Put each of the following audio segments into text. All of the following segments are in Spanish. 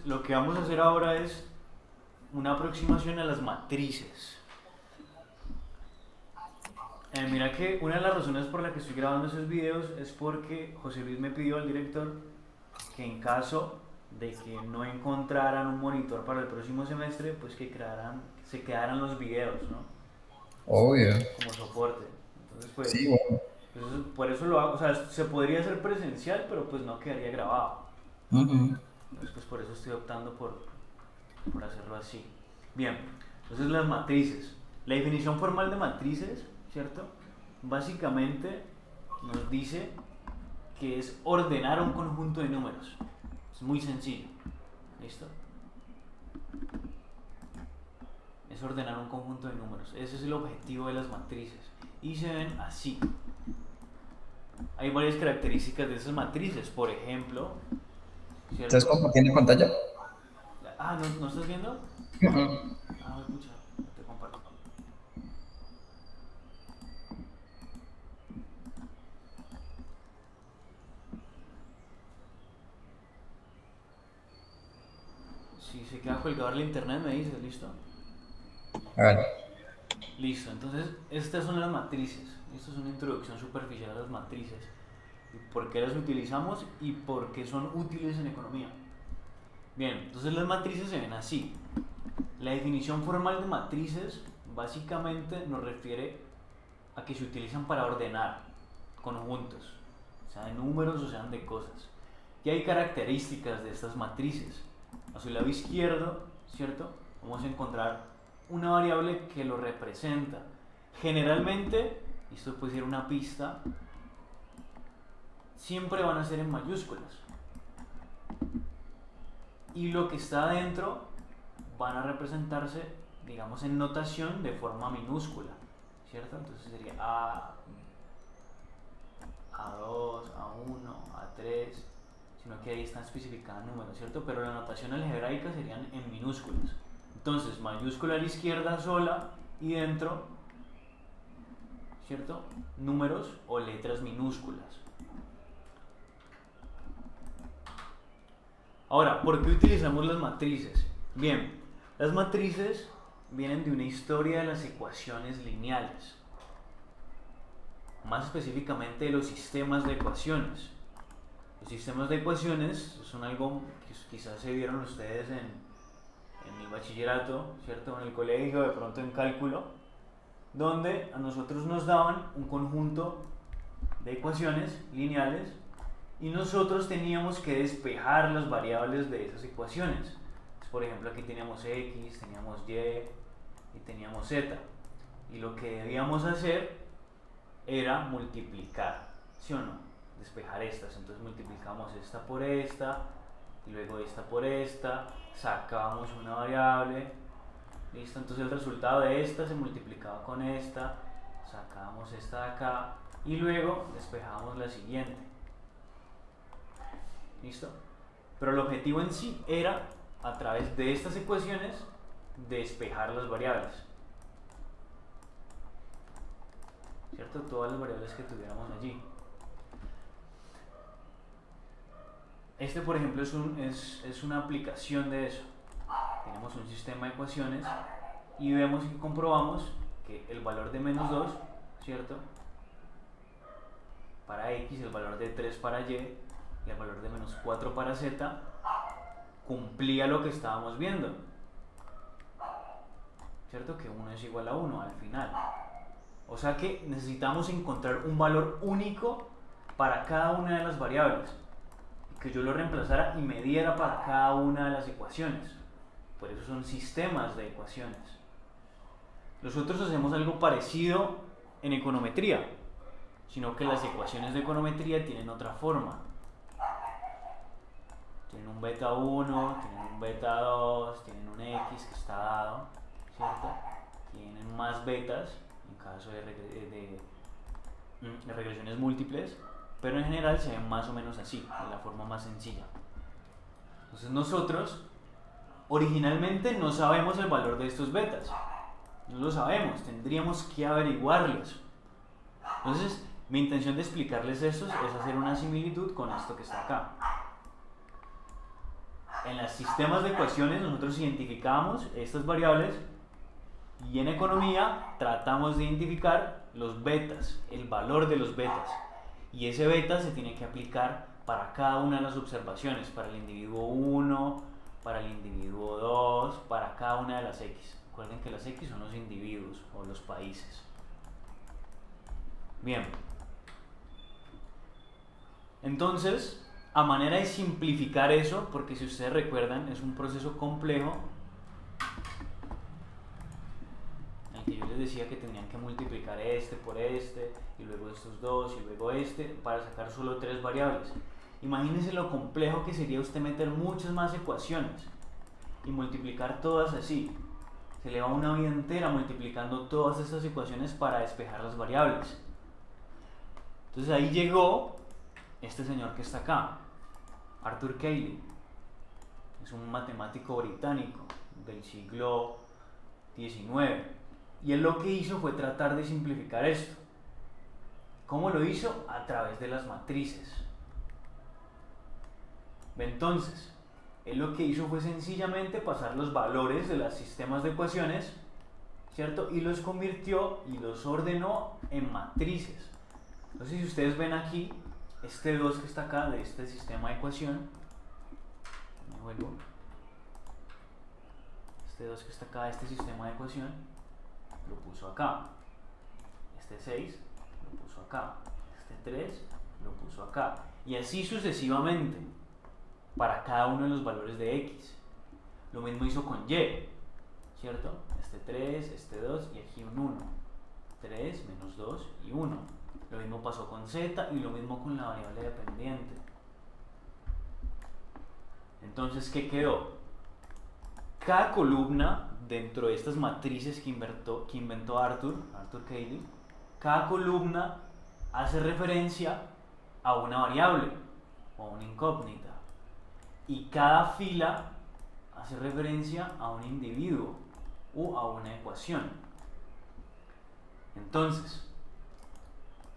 Lo que vamos a hacer ahora es una aproximación a las matrices. Mira que una de las razones por la que estoy grabando esos videos es porque José Luis me pidió al director que en caso de que no encontraran un monitor para el próximo semestre, pues que se quedaran los videos, ¿no? Obvio. Como soporte. Entonces, Sí, bueno. por eso lo hago. O sea, se podría hacer presencial, pero pues no quedaría grabado. Ujú. Entonces, pues por eso estoy optando por hacerlo así. Bien, entonces las matrices. La definición formal de matrices, ¿cierto? Básicamente nos dice que es ordenar un conjunto de números. Es muy sencillo. ¿Listo? Es ordenar un conjunto de números. Ese es el objetivo de las matrices. Y se ven así. Hay varias características de esas matrices. Por ejemplo, ¿Estás ¿cierto? compartiendo pantalla? Ah, ¿no estás viendo? Ujú. Ah, escucha, te comparto. Si se queda colgado el internet, me dices, ¿listo? Vale. Listo, entonces estas son las matrices. Esto es una introducción superficial a las matrices. Y por qué las utilizamos y por qué son útiles en economía. Bien, entonces las matrices se ven así. La definición formal de matrices básicamente nos refiere a que se utilizan para ordenar conjuntos, sean de números o sean de cosas. Y hay características de estas matrices. A su lado izquierdo, ¿cierto? Vamos a encontrar una variable que lo representa. Generalmente, y esto puede ser una pista, siempre van a ser en mayúsculas. Y lo que está adentro van a representarse, digamos, en notación de forma minúscula, ¿cierto? Entonces sería A2, A1, A3, sino que ahí están especificados números, ¿cierto? Pero la notación algebraica serían en minúsculas. Entonces, mayúscula a la izquierda sola y dentro, ¿cierto? Números o letras minúsculas. Ahora, ¿por qué utilizamos las matrices? Bien, las matrices vienen de una historia de las ecuaciones lineales, más específicamente de los sistemas de ecuaciones. Los sistemas de ecuaciones son algo que quizás se vieron ustedes en el bachillerato, ¿cierto? En el colegio, de pronto en cálculo, donde a nosotros nos daban un conjunto de ecuaciones lineales y nosotros teníamos que despejar las variables de esas ecuaciones. Entonces, por ejemplo, aquí teníamos x, teníamos y y teníamos z. Y lo que debíamos hacer era multiplicar, ¿sí o no? Despejar estas. Entonces multiplicamos esta por esta, y luego esta por esta, sacábamos una variable, listo. Entonces el resultado de esta se multiplicaba con esta, sacábamos esta de acá, y luego despejábamos la siguiente, listo. Pero el objetivo en sí era, a través de estas ecuaciones, despejar las variables, ¿cierto? Todas las variables que tuviéramos allí. Este, por ejemplo, es una aplicación de eso. Tenemos un sistema de ecuaciones y vemos y comprobamos que el valor de menos 2, ¿cierto? Para x, el valor de 3 para y y el valor de menos 4 para z, cumplía lo que estábamos viendo, ¿cierto? Que 1 es igual a 1 al final. O sea que necesitamos encontrar un valor único para cada una de las variables, que yo lo reemplazara y me diera para cada una de las ecuaciones. Por eso son sistemas de ecuaciones. Nosotros hacemos algo parecido en econometría, sino que las ecuaciones de econometría tienen otra forma. Tienen un beta 1, tienen un beta 2, tienen un x que está dado, ¿cierto? Tienen más betas en caso de regresiones múltiples, pero en general se ven más o menos así, de la forma más sencilla. Entonces nosotros originalmente no sabemos el valor de estos betas, no lo sabemos, tendríamos que averiguarlos. Entonces mi intención de explicarles esto es hacer una similitud con esto que está acá. en los sistemas de ecuaciones nosotros identificamos estas variables y en economía tratamos de identificar los betas, el valor de los betas. Y ese beta se tiene que aplicar para cada una de las observaciones, para el individuo 1, para el individuo 2, para cada una de las X. Recuerden que las X son los individuos o los países. Bien. Entonces, a manera de simplificar eso, porque si ustedes recuerdan, es un proceso complejo, en el que yo les decía que tenían que multiplicar este por este, y luego estos dos, y luego este, para sacar solo 3 variables. Imagínense lo complejo que sería usted meter muchas más ecuaciones y multiplicar todas así. Se le va una vida entera multiplicando todas estas ecuaciones para despejar las variables. Entonces ahí llegó este señor que está acá, Arthur Cayley. Es un matemático británico del siglo XIX. Y él lo que hizo fue tratar de simplificar esto. ¿Cómo lo hizo? A través de las matrices. Entonces, él lo que hizo fue sencillamente pasar los valores de los sistemas de ecuaciones, ¿cierto? Y los convirtió y los ordenó en matrices. Entonces, si ustedes ven aquí, este 2 que está acá de este sistema de ecuación, me vuelvo, este 2 que está acá de este sistema de ecuación, lo puso acá. Este 6 lo puso acá. Este 3 lo puso acá. Y así sucesivamente para cada uno de los valores de X. Lo mismo hizo con Y, ¿cierto? Este 3, este 2 y aquí un 1. 3 menos 2 y 1. Lo mismo pasó con Z y lo mismo con la variable dependiente. Entonces, ¿qué quedó? Cada columna dentro de estas matrices que inventó Arthur Cayley, cada columna hace referencia a una variable o a una incógnita. Y cada fila hace referencia a un individuo o a una ecuación. Entonces,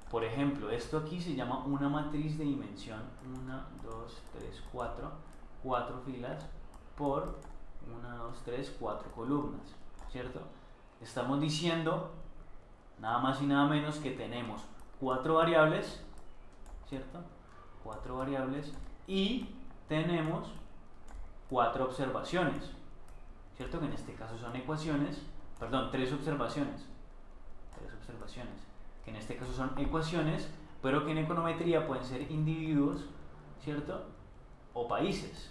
por ejemplo, esto aquí se llama una matriz de dimensión 1, 2, 3, 4, 4 filas por 1, 2, 3, 4 columnas, ¿cierto? Estamos diciendo nada más y nada menos que tenemos 4 variables, ¿cierto? 4 variables y tenemos 4 observaciones, ¿cierto? Que en este caso son ecuaciones, perdón, 3 observaciones, que en este caso son ecuaciones, pero que en econometría pueden ser individuos, ¿cierto? O países.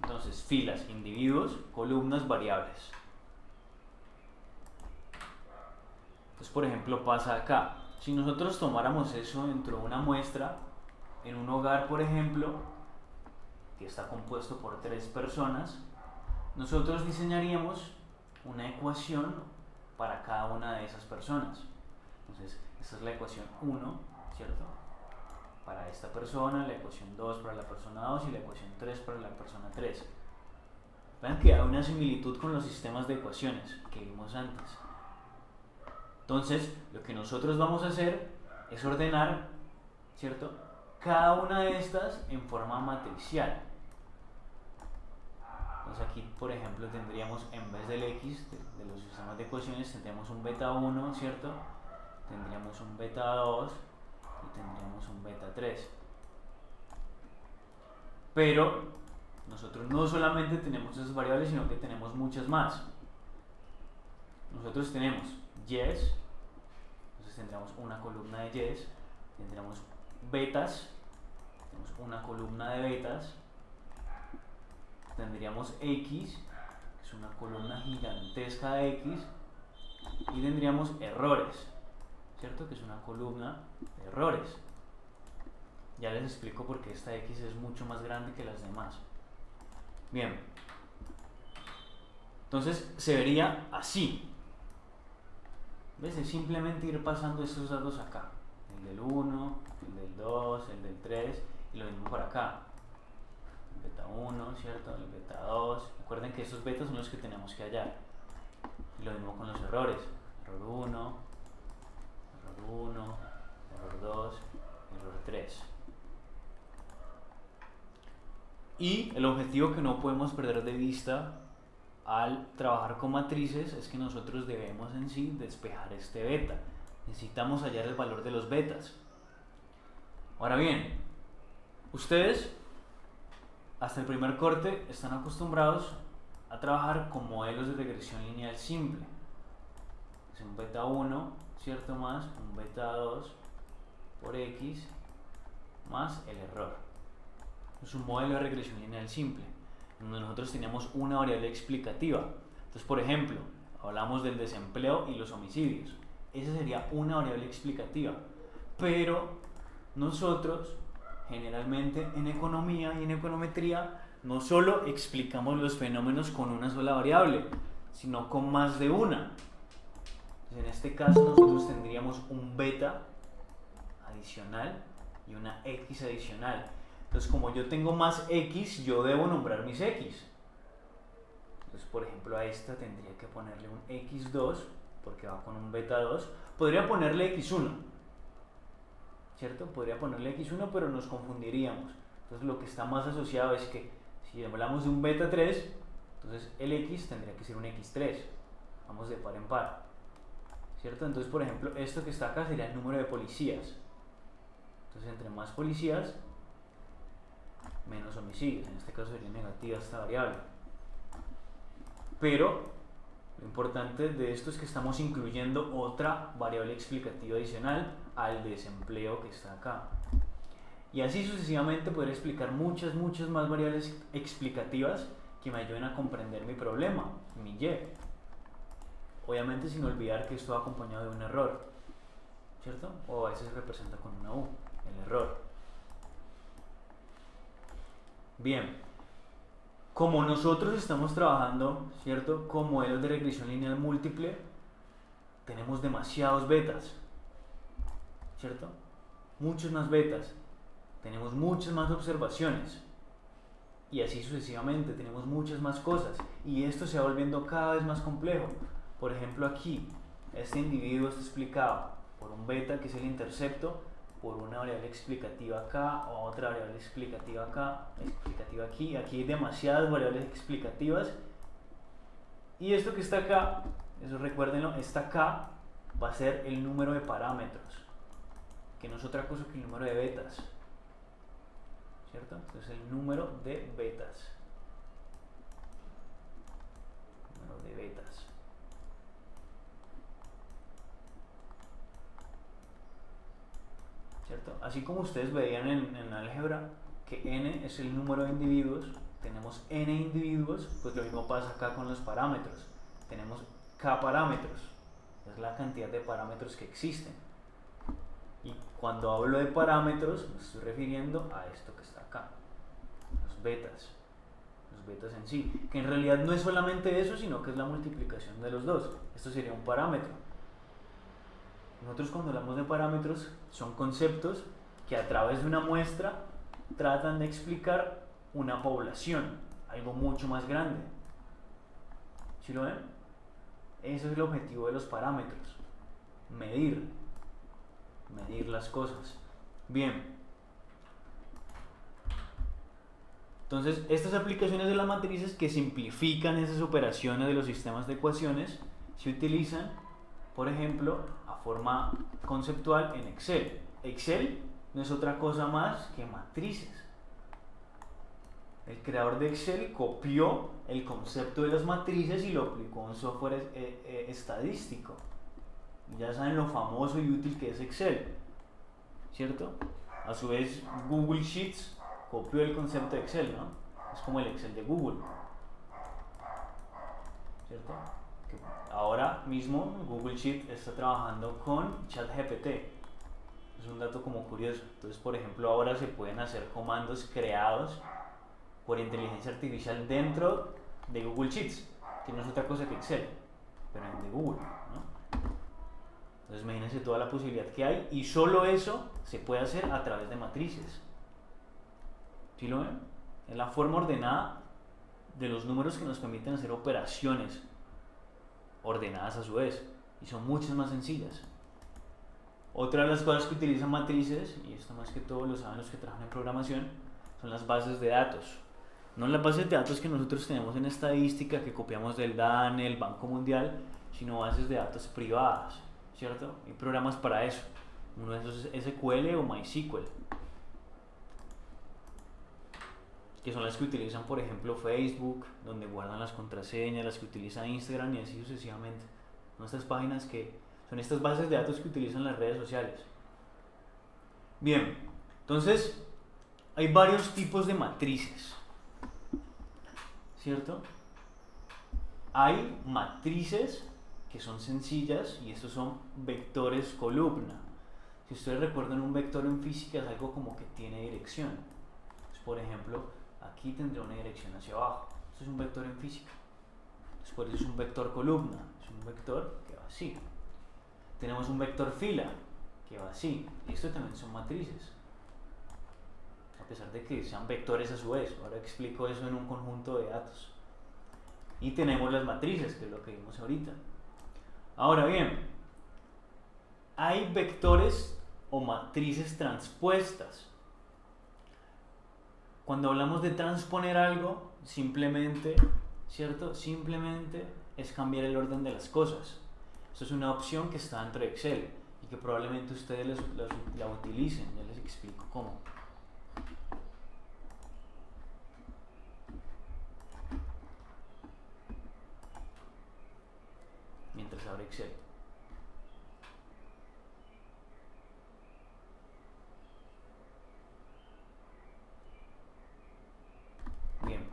Entonces, filas, individuos, columnas, variables. Entonces, por ejemplo, pasa acá. Si nosotros tomáramos eso dentro de una muestra, en un hogar, por ejemplo, que está compuesto por 3 personas, nosotros diseñaríamos una ecuación para cada una de esas personas. Entonces, esta es la ecuación 1, ¿cierto? Para esta persona, la ecuación 2 para la persona 2 y la ecuación 3 para la persona 3. Vean que hay una similitud con los sistemas de ecuaciones que vimos antes. Entonces, lo que nosotros vamos a hacer es ordenar, ¿cierto?, cada una de estas en forma matricial. Entonces aquí, por ejemplo, tendríamos, en vez del X de los sistemas de ecuaciones, tendríamos un beta 1, ¿cierto? Tendríamos un beta 2 y tendríamos un beta 3. Pero nosotros no solamente tenemos esas variables, sino que tenemos muchas más. Nosotros tenemos Y's, entonces tendríamos una columna de Y's, tendríamos betas, tenemos una columna de betas, tendríamos X, que es una columna gigantesca de X, y tendríamos errores, ¿cierto? Que es una columna de errores. Ya les explico por qué esta X es mucho más grande que las demás. Bien, entonces se vería así. ¿Ves? Es simplemente ir pasando estos datos acá. El del 1, el del 2, el del 3 y lo mismo por acá. El beta 1, ¿cierto? El beta 2. Recuerden que estos betas son los que tenemos que hallar. Y lo mismo con los errores. Error 1, error 1, error 2, error 3. Y el objetivo que no podemos perder de vista al trabajar con matrices es que nosotros debemos en sí despejar este beta. Necesitamos hallar el valor de los betas. Ahora bien, ustedes hasta el primer corte están acostumbrados a trabajar con modelos de regresión lineal simple. Es un beta 1, ¿cierto? Más un beta 2 por x más el error. Es un modelo de regresión lineal simple, donde nosotros tenemos una variable explicativa. Entonces, por ejemplo, hablamos del desempleo y los homicidios. Esa sería una variable explicativa. Pero nosotros, generalmente en economía y en econometría, no solo explicamos los fenómenos con una sola variable, sino con más de una. Entonces, en este caso nosotros tendríamos un beta adicional y una x adicional. Entonces, como yo tengo más x, yo debo nombrar mis x. Entonces, por ejemplo, a esta tendría que ponerle un x2 porque va con un beta 2. Podría ponerle x1, ¿cierto? Podría ponerle x1, pero nos confundiríamos. Entonces, lo que está más asociado es que si hablamos de un beta 3, entonces el x tendría que ser un x3. Vamos de par en par, ¿cierto? Entonces, por ejemplo, esto que está acá sería el número de policías. Entonces, entre más policías, menos homicidios. En este caso sería negativa esta variable. Pero lo importante de esto es que estamos incluyendo otra variable explicativa adicional al desempleo que está acá. Y así sucesivamente podré explicar muchas más variables explicativas que me ayuden a comprender mi problema, mi Y. Obviamente sin olvidar que esto va acompañado de un error, ¿cierto? O a veces se representa con una U, el error. Bien, como nosotros estamos trabajando, ¿cierto?, con modelos de regresión lineal múltiple, tenemos demasiados betas, ¿cierto? Muchos más betas, tenemos muchas más observaciones y así sucesivamente, tenemos muchas más cosas y esto se va volviendo cada vez más complejo. Por ejemplo, aquí, este individuo está explicado por un beta que es el intercepto, por una variable explicativa acá, o otra variable explicativa acá, explicativa aquí. Aquí hay demasiadas variables explicativas. Y esto que está acá, eso recuérdenlo, esta K va a ser el número de parámetros, que no es otra cosa que el número de betas, ¿cierto? Entonces el número de betas. Número de betas. ¿Cierto? Así como ustedes veían en álgebra que n es el número de individuos, tenemos n individuos, pues lo mismo pasa acá con los parámetros. Tenemos k parámetros, es la cantidad de parámetros que existen. Y cuando hablo de parámetros, me estoy refiriendo a esto que está acá, los betas en sí, que en realidad no es solamente eso, sino que es la multiplicación de los dos. Esto sería un parámetro. Nosotros cuando hablamos de parámetros son conceptos que a través de una muestra tratan de explicar una población, algo mucho más grande. ¿Sí lo ven? Ese es el objetivo de los parámetros, medir las cosas. Bien, entonces estas aplicaciones de las matrices que simplifican esas operaciones de los sistemas de ecuaciones se utilizan, por ejemplo, a forma conceptual en Excel. Excel no es otra cosa más que matrices. El creador de Excel copió el concepto de las matrices y lo aplicó a un software estadístico. Ya saben lo famoso y útil que es Excel, ¿cierto? A su vez, Google Sheets copió el concepto de Excel, ¿no? Es como el Excel de Google, ¿cierto? Ahora mismo Google Sheet está trabajando con ChatGPT. Es un dato como curioso. Entonces, por ejemplo, ahora se pueden hacer comandos creados por inteligencia artificial dentro de Google Sheets, que no es otra cosa que Excel, pero en de Google, ¿no? Entonces, imagínense toda la posibilidad que hay y solo eso se puede hacer a través de matrices. ¿Sí lo ven? Es la forma ordenada de los números que nos permiten hacer operaciones ordenadas a su vez y son muchas más sencillas. Otra de las cosas que utilizan matrices, y esto más que todo lo saben los que trabajan en programación, son las bases de datos. No las bases de datos que nosotros tenemos en estadística, que copiamos del DANE, el Banco Mundial, sino bases de datos privadas, ¿cierto? Hay programas para eso. Uno de esos es SQL o MySQL, que son las que utilizan, por ejemplo, Facebook, donde guardan las contraseñas, las que utiliza Instagram y así sucesivamente. Son estas páginas que son estas bases de datos que utilizan las redes sociales. Bien, entonces hay varios tipos de matrices, ¿cierto? Hay matrices que son sencillas y estos son vectores columna. Si ustedes recuerdan, un vector en física es algo como que tiene dirección. Entonces, por ejemplo, aquí tendrá una dirección hacia abajo. Esto es un vector en física. Después es un vector columna, es un vector que va así. Tenemos un vector fila que va así. Esto también son matrices, a pesar de que sean vectores a su vez. Ahora explico eso en un conjunto de datos. Y tenemos las matrices, que es lo que vimos ahorita. Ahora bien, hay vectores o matrices transpuestas. Cuando hablamos de transponer algo, simplemente, ¿cierto? Simplemente es cambiar el orden de las cosas. Esto es una opción que está dentro de Excel y que probablemente ustedes la utilicen. Ya les explico cómo. Mientras abre Excel. Bien.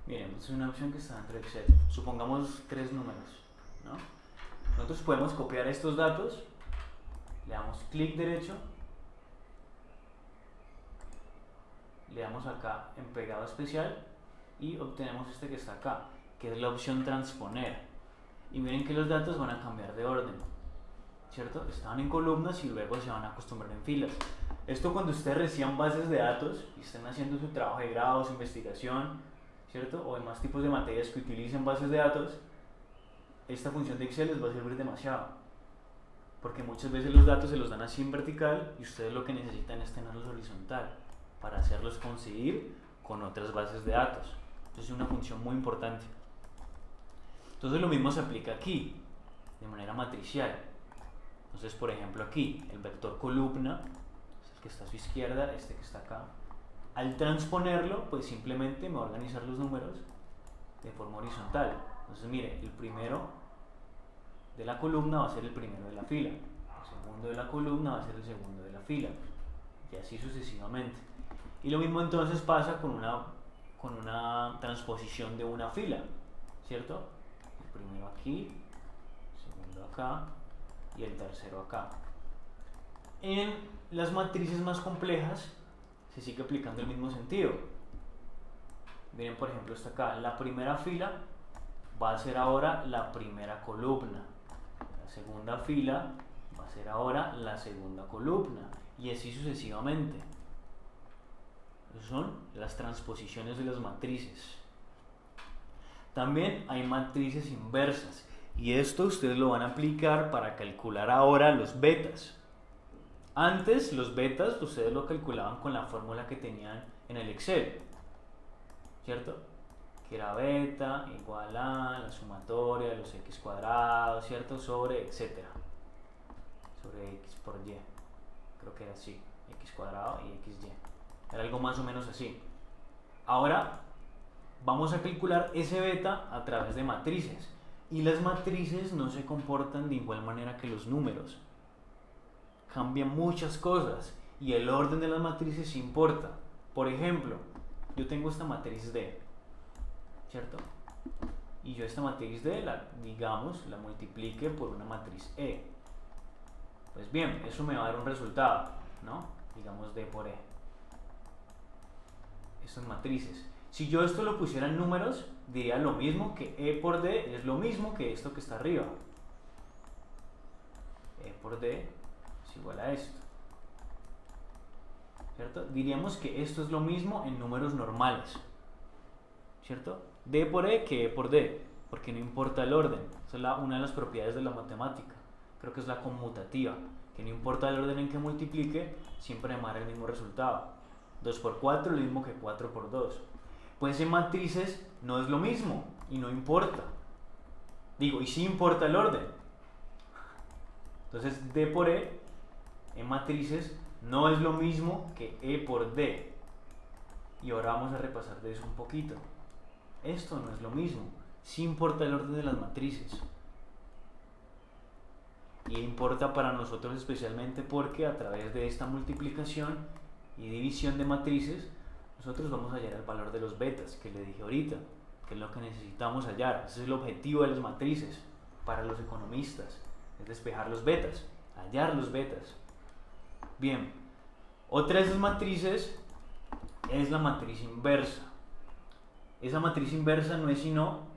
Miren, es una opción que está dentro de Excel. Supongamos 3 números, ¿no? Nosotros podemos copiar estos datos, le damos clic derecho, le damos acá en pegado especial y obtenemos este que está acá, que es la opción transponer. Y miren que los datos van a cambiar de orden, ¿cierto? Estaban en columnas y luego se van a acostumbrar en filas. Esto cuando ustedes reciban bases de datos y estén haciendo su trabajo de grado, su investigación, ¿cierto? O demás tipos de materias que utilicen bases de datos, esta función de Excel les va a servir demasiado, porque muchas veces los datos se los dan así en vertical y ustedes lo que necesitan es tenerlos horizontal para hacerlos coincidir con otras bases de datos. Entonces es una función muy importante. Entonces lo mismo se aplica aquí, de manera matricial. Entonces, por ejemplo, aquí, el vector columna, es el que está a su izquierda, este que está acá. Al transponerlo, pues simplemente me va a organizar los números de forma horizontal. Entonces, mire, el primero de la columna va a ser el primero de la fila. El segundo de la columna va a ser el segundo de la fila. Y así sucesivamente. Y lo mismo entonces pasa con una transposición de una fila, ¿cierto? El primero aquí, el segundo acá y el tercero acá. En las matrices más complejas se sigue aplicando el mismo sentido. Miren, por ejemplo, está acá. La primera fila va a ser ahora la primera columna. La segunda fila va a ser ahora la segunda columna. Y así sucesivamente. Son las transposiciones de las matrices. También hay matrices inversas. Y esto ustedes lo van a aplicar para calcular ahora los betas. Antes los betas ustedes lo calculaban con la fórmula que tenían en el Excel, ¿cierto? Que era beta igual a la sumatoria de los x cuadrados, ¿cierto? Sobre etcétera. Sobre x por y. Creo que era así. X cuadrado y xy. Era algo más o menos así. Ahora vamos a calcular ese beta a través de matrices. Y las matrices no se comportan de igual manera que los números. Cambian muchas cosas y el orden de las matrices importa. Por ejemplo, yo tengo esta matriz D, ¿cierto? Y yo esta matriz D, la multiplique por una matriz E. Pues bien, eso me va a dar un resultado, ¿no? Digamos D por E. Estas matrices. Si yo esto lo pusiera en números, diría lo mismo que E por D es lo mismo que esto que está arriba. E por D es igual a esto, ¿cierto? Diríamos que esto es lo mismo en números normales, ¿cierto? D por E que E por D, porque no importa el orden. Esa es una de las propiedades de la matemática. Creo que es la conmutativa, que no importa el orden en que multiplique, siempre me va a dar el mismo resultado. 2 por 4 es lo mismo que 4 por 2. Pues en matrices no es lo mismo y no importa. Digo, y sí importa el orden. Entonces D por E en matrices no es lo mismo que E por D. Y ahora vamos a repasar de eso un poquito. Esto no es lo mismo. Sí importa el orden de las matrices. Y importa para nosotros especialmente porque a través de esta multiplicación y división de matrices nosotros vamos a hallar el valor de los betas que le dije ahorita, que es lo que necesitamos hallar. Ese es el objetivo de las matrices para los economistas, es despejar los betas, hallar los betas. Bien, otra de esas matrices es la matriz inversa. Esa matriz inversa no es sino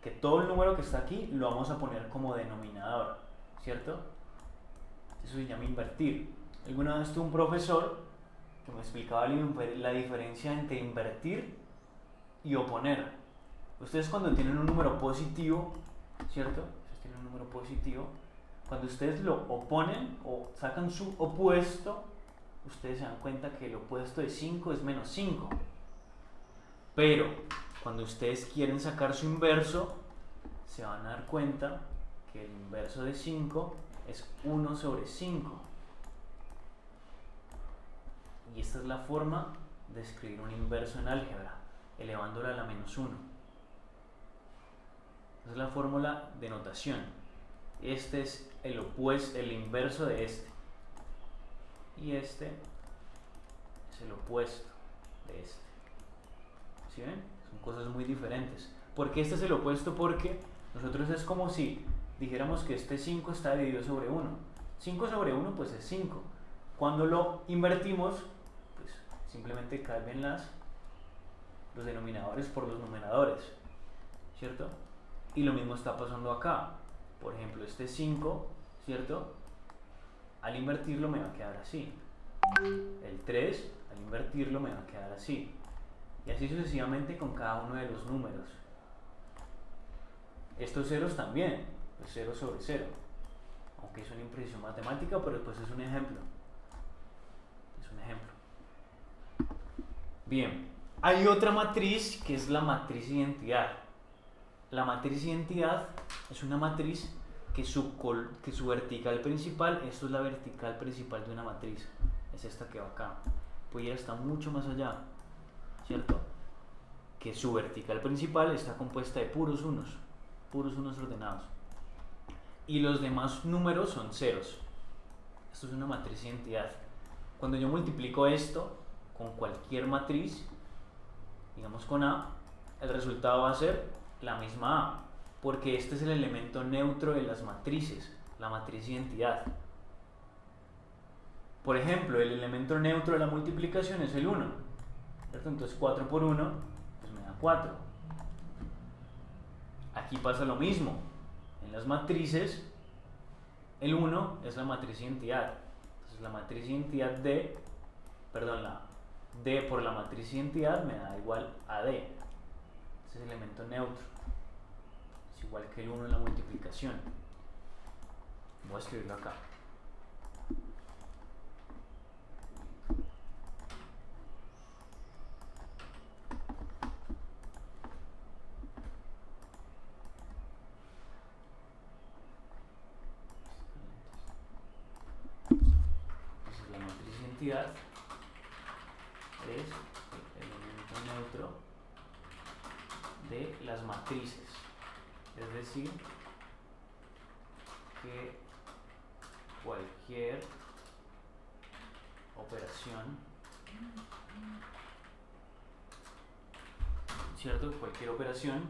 que todo el número que está aquí lo vamos a poner como denominador, ¿cierto? Eso se llama invertir. Alguna vez tuve un profesor que me explicaba la diferencia entre invertir y oponer. Ustedes cuando tienen un número positivo, ¿cierto? Ustedes tienen un número positivo, cuando ustedes lo oponen o sacan su opuesto, ustedes se dan cuenta que el opuesto de 5 es menos 5. Pero cuando ustedes quieren sacar su inverso, se van a dar cuenta que el inverso de 5 es 1 sobre 5. Y esta es la forma de escribir un inverso en álgebra, elevándolo a la menos 1. Esa es la fórmula de notación. Este es el opuesto, el inverso de este. Y este es el opuesto de este. ¿Sí ven? Son cosas muy diferentes. ¿Por qué este es el opuesto? Porque nosotros es como si dijéramos que este 5 está dividido sobre 1. 5 sobre 1 pues es 5. Cuando lo invertimos, pues simplemente cambian los denominadores por los numeradores, ¿cierto? Y lo mismo está pasando acá. Por ejemplo, este 5, ¿cierto? Al invertirlo me va a quedar así. El 3, al invertirlo me va a quedar así. Y así sucesivamente con cada uno de los números. Estos ceros también, pues 0 sobre 0. Aunque es una imprecisión matemática, pero pues es un ejemplo. Es un ejemplo. Bien, hay otra matriz que es la matriz identidad. La matriz identidad es una matriz que su vertical principal, esto es la vertical principal de una matriz, es esta que va acá, pues ya está mucho más allá, ¿cierto? Que su vertical principal está compuesta de puros unos ordenados, y los demás números son ceros. Esto es una matriz identidad. Cuando yo multiplico esto con cualquier matriz, digamos con A, el resultado va a ser la misma A, porque este es el elemento neutro de las matrices, la matriz identidad. Por ejemplo, el elemento neutro de la multiplicación es el 1, ¿cierto? Entonces 4 por 1 pues me da 4. Aquí pasa lo mismo. En las matrices, el 1 es la matriz identidad. Entonces la matriz identidad la D por la matriz identidad me da igual a D. Ese es el elemento neutro. Es igual que el 1 en la multiplicación. Voy a escribirlo acá. Entonces la matriz identidad es el elemento neutro de las matrices. Es decir, que cualquier operación, ¿cierto? Cualquier operación,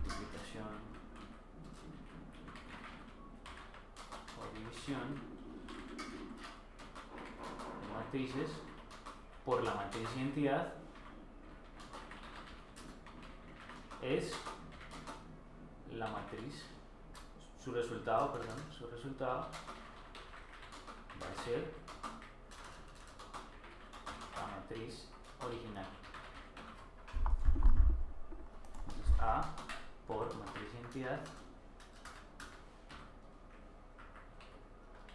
multiplicación o división de matrices por la matriz identidad es la matriz, su resultado va a ser la matriz original. Entonces A por matriz identidad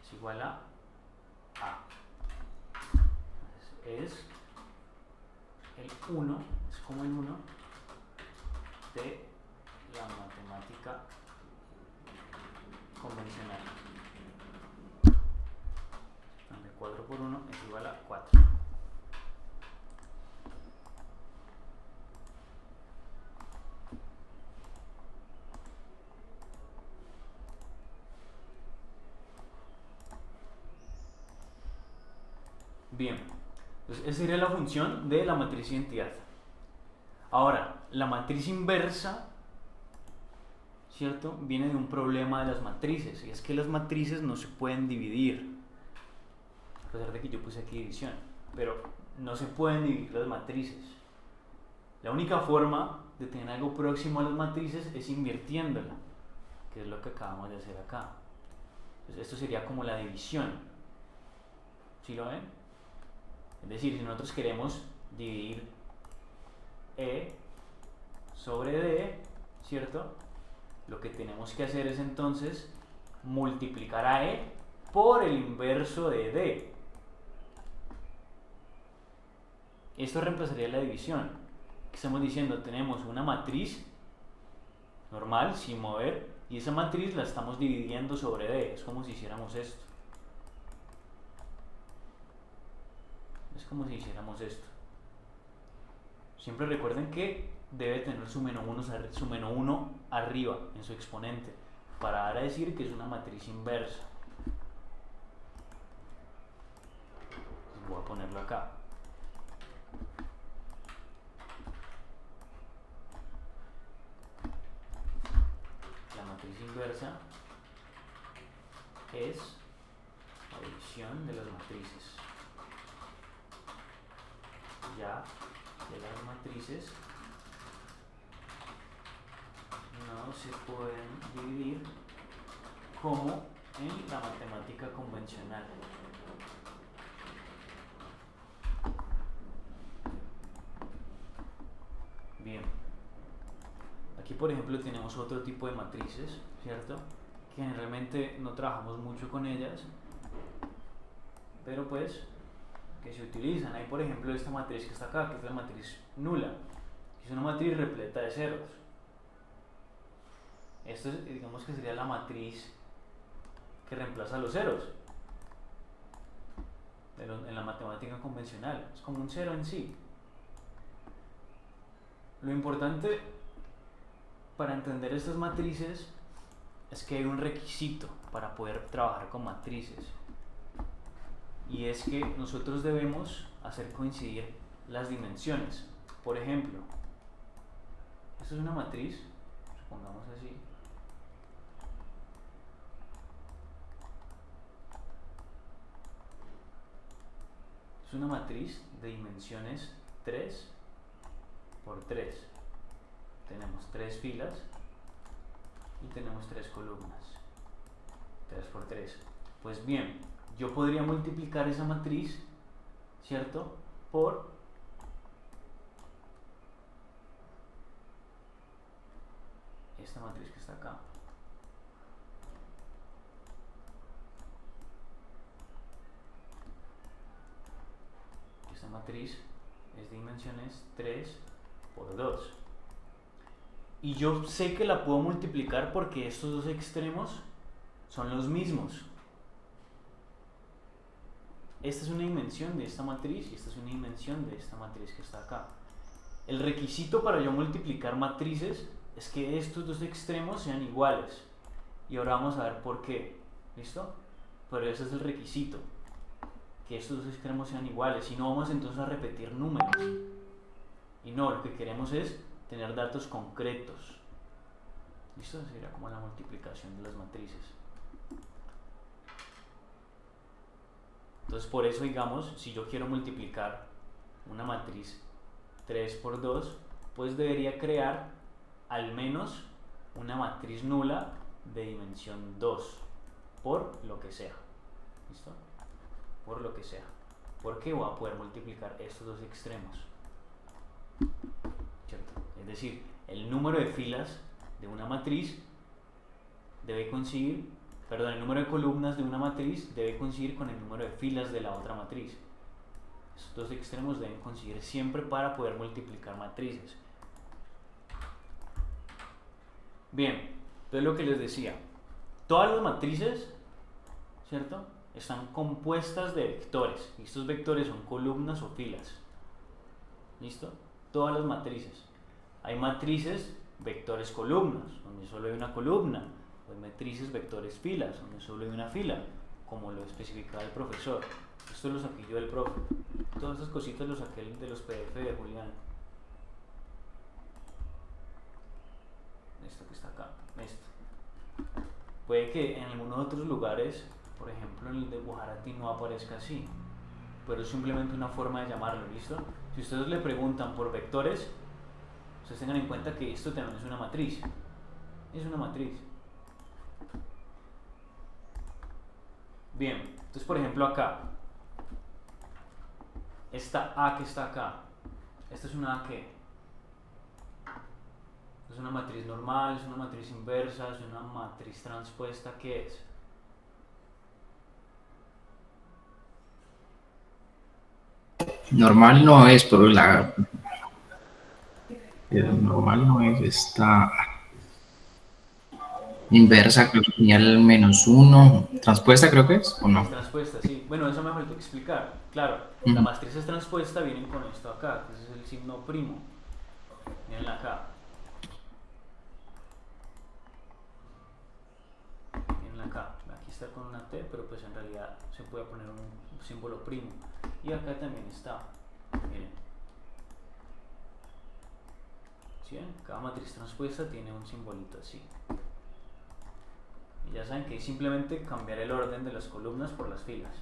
es igual a A. es el 1, es como el 1 de la matemática convencional, donde 4 por 1 es igual a 4. Bien, entonces esa sería la función de la matriz identidad. Ahora, la matriz inversa, ¿cierto?, viene de un problema de las matrices, y es que las matrices no se pueden dividir, a pesar de que yo puse aquí división, pero no se pueden dividir las matrices. La única forma de tener algo próximo a las matrices es invirtiéndola, que es lo que acabamos de hacer acá. Entonces, esto sería como la división. ¿Sí lo ven? Es decir, si nosotros queremos dividir E sobre D, ¿cierto?, lo que tenemos que hacer es entonces multiplicar a E por el inverso de D. Esto reemplazaría la división. ¿Qué estamos diciendo? Tenemos una matriz normal, sin mover, y esa matriz la estamos dividiendo sobre D. Es como si hiciéramos esto. Es como si hiciéramos esto. Siempre recuerden que debe tener su menos 1 arriba en su exponente para dar a decir que es una matriz inversa. Voy a ponerlo acá. La matriz inversa es la división de las matrices. Ya de las matrices no se pueden dividir como en la matemática convencional. Bien, aquí por ejemplo tenemos otro tipo de matrices, ¿cierto?, que generalmente no trabajamos mucho con ellas, pero pues que se utilizan. Hay por ejemplo esta matriz que está acá, que es la matriz nula, que es una matriz repleta de ceros. Esto es, digamos que sería la matriz que reemplaza los ceros en la matemática convencional. Es como un cero en sí. Lo importante para entender estas matrices es que hay un requisito para poder trabajar con matrices, y es que nosotros debemos hacer coincidir las dimensiones. Por ejemplo, esto es una matriz, supongamos así. Es una matriz de dimensiones 3 por 3. Tenemos 3 filas y tenemos 3 columnas. 3 por 3. Pues bien, yo podría multiplicar esa matriz, ¿cierto?, por esta matriz que está acá. Esta matriz es de dimensiones 3 por 2. Y yo sé que la puedo multiplicar porque estos dos extremos son los mismos. Esta es una dimensión de esta matriz y esta es una dimensión de esta matriz que está acá. El requisito para yo multiplicar matrices es que estos dos extremos sean iguales. Y ahora vamos a ver por qué. ¿Listo? Pero ese es el requisito, que estos dos extremos sean iguales. Si no, vamos entonces a repetir números. Y no, lo que queremos es tener datos concretos. ¿Listo? Sería como la multiplicación de las matrices. Entonces, por eso, digamos, si yo quiero multiplicar una matriz 3 por 2, pues debería crear al menos una matriz nula de dimensión 2, por lo que sea. ¿Listo? Por lo que sea. Porque voy a poder multiplicar estos dos extremos. ¿Cierto? Es decir, el número de filas de una matriz debe coincidir, perdón, el número de columnas de una matriz debe coincidir con el número de filas de la otra matriz. Estos dos extremos deben coincidir siempre para poder multiplicar matrices. Bien, entonces lo que les decía, todas las matrices, ¿cierto?, están compuestas de vectores, y estos vectores son columnas o filas. ¿Listo? Todas las matrices. Hay matrices vectores columnas, donde solo hay una columna. O hay matrices vectores filas, donde solo hay una fila, como lo especificaba el profesor. Esto lo saqué yo del profe. Todas esas cositas lo saqué de los PDF de Julián. Esto que está acá, esto. Puede que en algunos otros lugares, por ejemplo en el de Gujarati, no aparezca así, pero es simplemente una forma de llamarlo, ¿listo? Si ustedes le preguntan por vectores, ustedes tengan en cuenta que esto también es una matriz. Es una matriz. Bien, entonces por ejemplo acá, esta A que está acá, esta es una A que es una matriz normal, es una matriz inversa, es una matriz transpuesta, ¿qué es? Normal no es, pero normal no es esta inversa, creo que tenía el -1. Transpuesta creo que es, ¿o Es no? transpuesta, sí. Bueno, eso me faltó explicar. Claro, la Ujú. matriz es transpuesta, vienen con esto acá, que ese es el signo primo. Miren acá. Miren acá. Aquí está con una T, pero pues en realidad se puede poner un símbolo primo. Y acá también está. Miren. ¿Sí ven? Cada matriz transpuesta tiene un simbolito así. Y ya saben que es simplemente cambiar el orden de las columnas por las filas.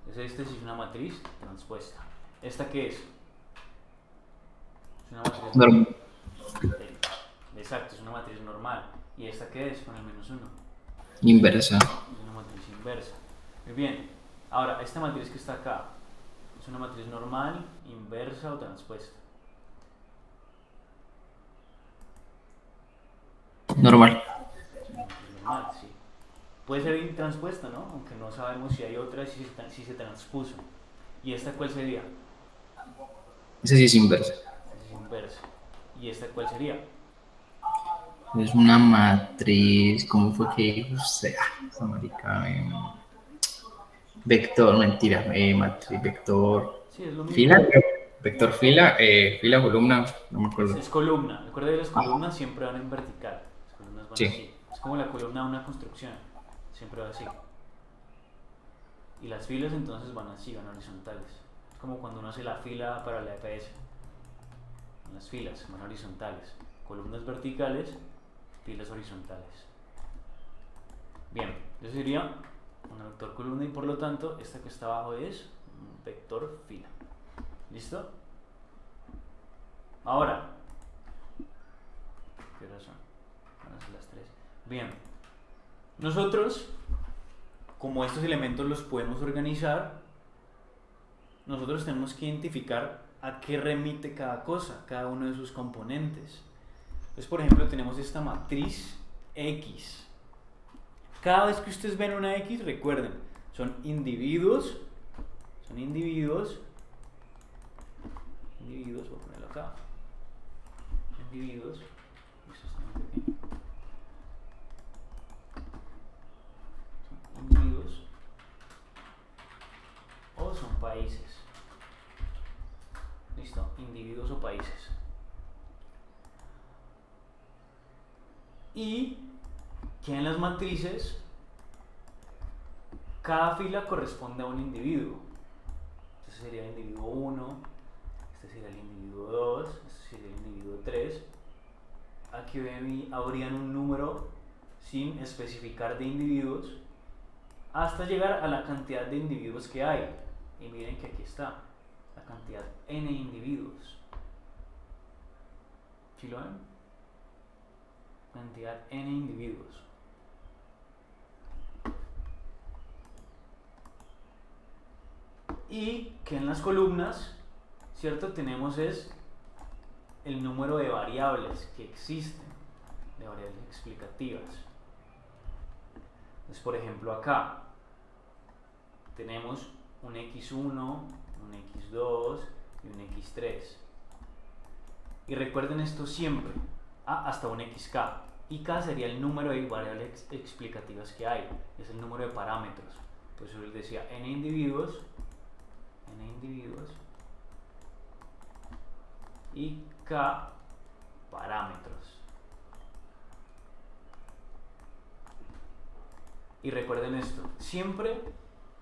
Entonces este sí es una matriz transpuesta. ¿Esta qué es? Es una matriz Normal. exacto, es una matriz normal. ¿Y esta qué es? Con el -1. Inversa. Es una matriz inversa. Muy bien. Ahora, esta matriz que está acá, ¿es una matriz normal, inversa o transpuesta? Normal. Es una matriz normal, sí. Puede ser intranspuesta, ¿no? Aunque no sabemos si hay otra, si se transpuso. ¿Y esta cuál sería? Esa sí es inversa. Esta es inversa. ¿Y esta cuál sería? Es una matriz, ¿cómo fue que dijo usted? Esa marica, vector, mentira, matriz, vector, Sí, es lo fila, mismo. vector fila, fila, columna, no me acuerdo. Es columna. Recuerda que las columnas siempre van en vertical. Las columnas van Sí, así. Es como la columna de una construcción. Siempre va así. Y las filas entonces van así, van horizontales. Es como cuando uno hace la fila para la EPS. Las filas van horizontales. Columnas verticales, filas horizontales. Bien, eso sería un vector columna y por lo tanto esta que está abajo es un vector fila. ¿Listo? Ahora, ¿qué horas son? Van a ser las 3. Bien, nosotros, como estos elementos los podemos organizar, nosotros tenemos que identificar a qué remite cada cosa, cada uno de sus componentes. Entonces, por ejemplo, tenemos esta matriz X. Cada vez que ustedes ven una X, recuerden, son individuos, voy a ponerlo acá, individuos, esto está muy pequeño, son individuos o son países. ¿Listo? Individuos o países. Y que en las matrices cada fila corresponde a un individuo. Este sería el individuo 1, este sería el individuo 2, este sería el individuo 3. Aquí habrían un número sin especificar de individuos hasta llegar a la cantidad de individuos que hay. Y miren que aquí está la cantidad n individuos. ¿Sí lo ven? Cantidad n individuos. Y que en las columnas, ¿cierto? Tenemos es el número de variables que existen, de variables explicativas. Entonces, por ejemplo, acá tenemos un x1, un x2 y un x3. Y recuerden esto siempre, hasta un xk. Y k sería el número de variables explicativas que hay, es el número de parámetros. Pues yo les decía n individuos y k parámetros. Y recuerden esto, siempre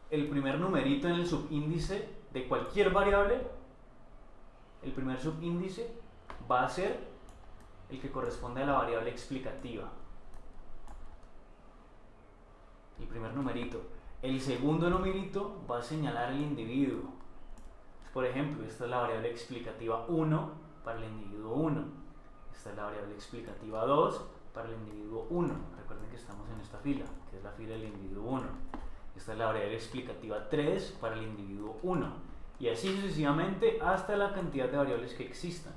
el primer numerito en el subíndice de cualquier variable, el primer subíndice va a ser el que corresponde a la variable explicativa. El primer numerito. El segundo numerito va a señalar el individuo. Por ejemplo, esta es la variable explicativa 1 para el individuo 1. Esta es la variable explicativa 2 para el individuo 1. Recuerden que estamos en esta fila, que es la fila del individuo 1. Esta es la variable explicativa 3 para el individuo 1. Y así sucesivamente hasta la cantidad de variables que existan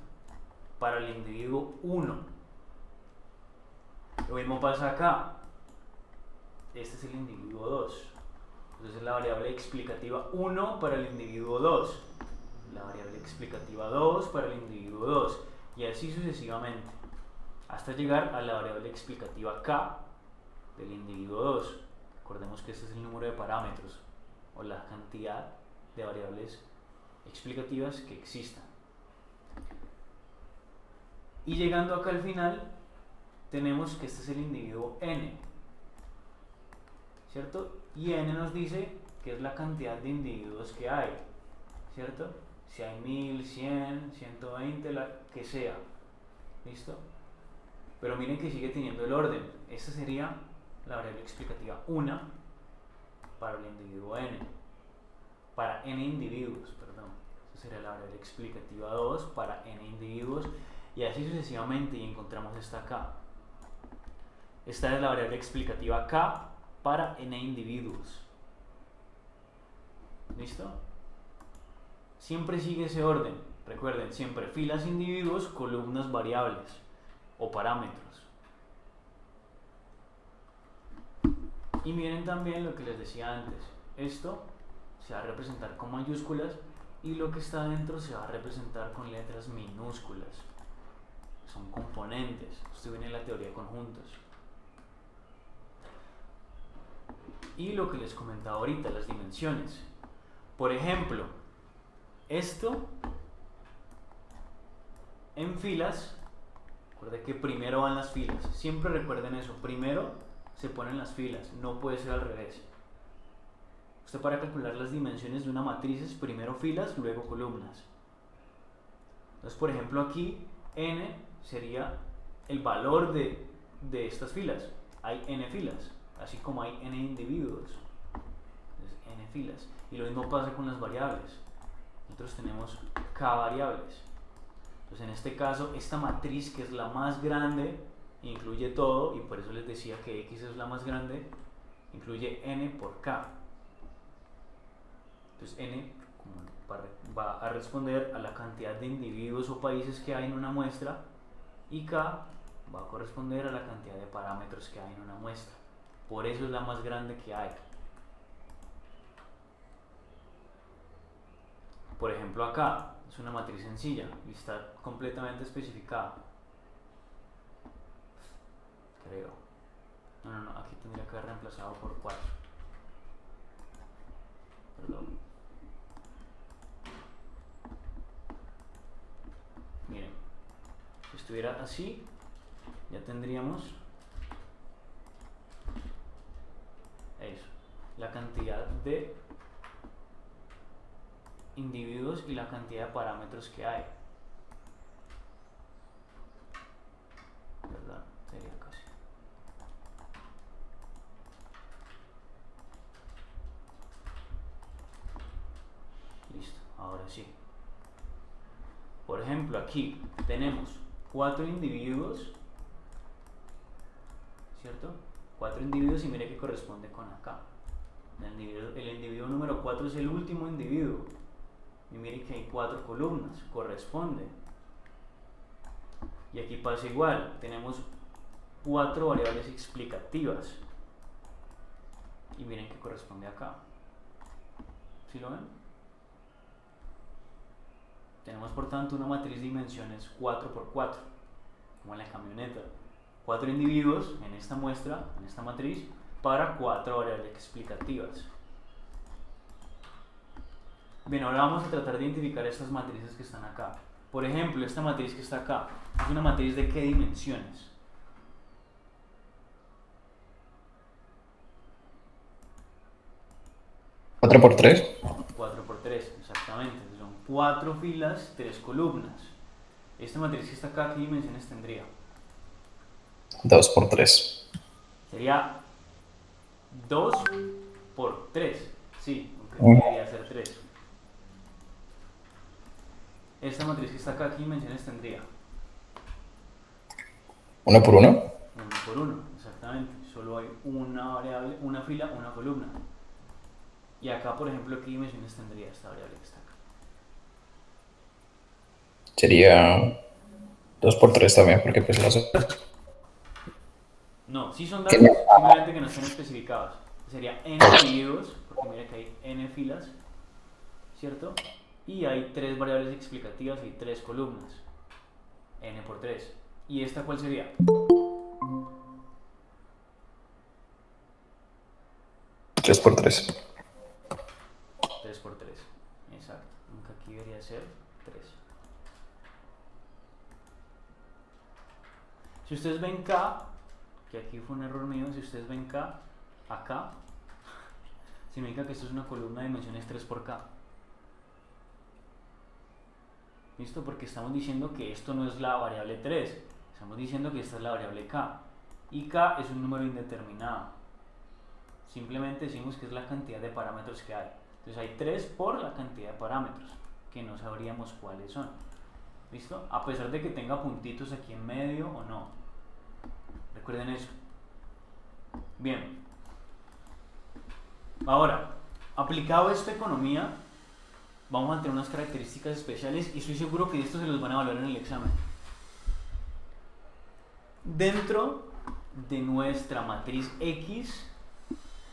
para el individuo 1. Lo mismo pasa acá. Este es el individuo 2. Entonces la variable explicativa 1 para el individuo 2. La variable explicativa 2 para el individuo 2. Y así sucesivamente. Hasta llegar a la variable explicativa k del individuo 2. Recordemos que este es el número de parámetros o la cantidad de variables explicativas que existan. Y llegando acá al final, tenemos que este es el individuo n, ¿cierto? Y n nos dice que es la cantidad de individuos que hay, ¿cierto? Si hay 1000, 100, 120, la que sea, ¿listo? Pero miren que sigue teniendo el orden. Esta sería la variable explicativa 1 para el individuo n, para n individuos, perdón. Esta sería la variable explicativa 2 para n individuos. Y así sucesivamente, y encontramos esta k. Esta es la variable explicativa k para n individuos. ¿Listo? Siempre sigue ese orden. Recuerden, siempre filas individuos, columnas variables o parámetros. Y miren también lo que les decía antes. Esto se va a representar con mayúsculas y lo que está adentro se va a representar con letras minúsculas. Son componentes. Esto viene en la teoría de conjuntos. Y lo que les comentaba ahorita, las dimensiones. Por ejemplo, esto en filas, recuerden que primero van las filas. Siempre recuerden eso, primero se ponen las filas, no puede ser al revés. Usted para calcular las dimensiones de una matriz es primero filas, luego columnas. Entonces, por ejemplo, aquí n sería el valor de estas filas. Hay n filas, así como hay n individuos. Entonces, n filas. Y lo mismo pasa con las variables. Nosotros tenemos k variables. Entonces, en este caso, esta matriz, que es la más grande, incluye todo, y por eso les decía que x es la más grande, incluye n por k. Entonces, n va a responder a la cantidad de individuos o países que hay en una muestra, y k va a corresponder a la cantidad de parámetros que hay en una muestra. Por eso es la más grande que hay. Por ejemplo, acá es una matriz sencilla y está completamente especificada. Creo. No, aquí tendría que haber reemplazado por 4. Perdón. Miren, si estuviera así, ya tendríamos eso, la cantidad de individuos y la cantidad de parámetros que hay. ¿Verdad? Sería casi. Listo, ahora sí. Por ejemplo, aquí tenemos 4 individuos, ¿cierto? 4 individuos y mire que corresponde con acá. El individuo número 4 es el último individuo. Y mire que hay 4 columnas, corresponde. Y aquí pasa igual, tenemos 4 variables explicativas. Y miren que corresponde acá. ¿Sí lo ven? Tenemos por tanto una matriz de dimensiones 4x4, como en la camioneta. 4 individuos en esta muestra, en esta matriz, para 4 variables explicativas. Bien, ahora vamos a tratar de identificar estas matrices que están acá. Por ejemplo, esta matriz que está acá, ¿es una matriz de qué dimensiones? ¿4 por 3? 4x3, exactamente. Son 4 filas, 3 columnas. Esta matriz que está acá, ¿qué dimensiones tendría? 2 por 3. Sería 2 por 3. Sí, aunque debería ser 3. Esta matriz que está acá, ¿qué dimensiones tendría? 1 por 1. 1 por 1, exactamente. Solo hay una variable, una fila, una columna. Y acá, por ejemplo, ¿qué dimensiones tendría esta variable que está acá? Sería 2 por 3 también, porque pues las otras. No, sí son ¿Qué? datos, simplemente que no estén especificados. Sería n individuos, porque mira que hay n filas, ¿cierto? Y hay 3 variables explicativas y 3 columnas. N por 3. ¿Y esta cuál sería? 3 por 3. 3 por 3. Exacto. Aunque aquí debería ser 3. Si ustedes ven K, que aquí fue un error mío, si ustedes ven K, acá, significa que esto es una columna de dimensiones 3 por K. ¿Listo? Porque estamos diciendo que esto no es la variable 3, estamos diciendo que esta es la variable K. Y K es un número indeterminado. Simplemente decimos que es la cantidad de parámetros que hay. Entonces hay 3 por la cantidad de parámetros, que no sabríamos cuáles son. ¿Listo? A pesar de que tenga puntitos aquí en medio o no. Recuerden eso. Bien. Ahora, aplicado a esta economía, vamos a tener unas características especiales y estoy seguro que esto se los van a evaluar en el examen. Dentro de nuestra matriz X,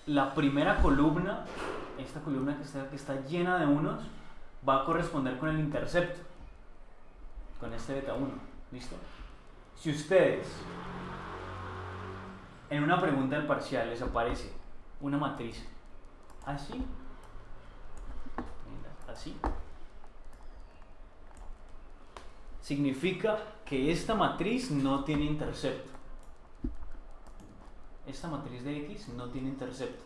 la primera columna, esta columna que está llena de unos, va a corresponder con el intercepto, con este beta 1. ¿Listo? Si ustedes en una pregunta del parcial les aparece una matriz así, así, significa que esta matriz no tiene intercepto. Esta matriz de X no tiene intercepto.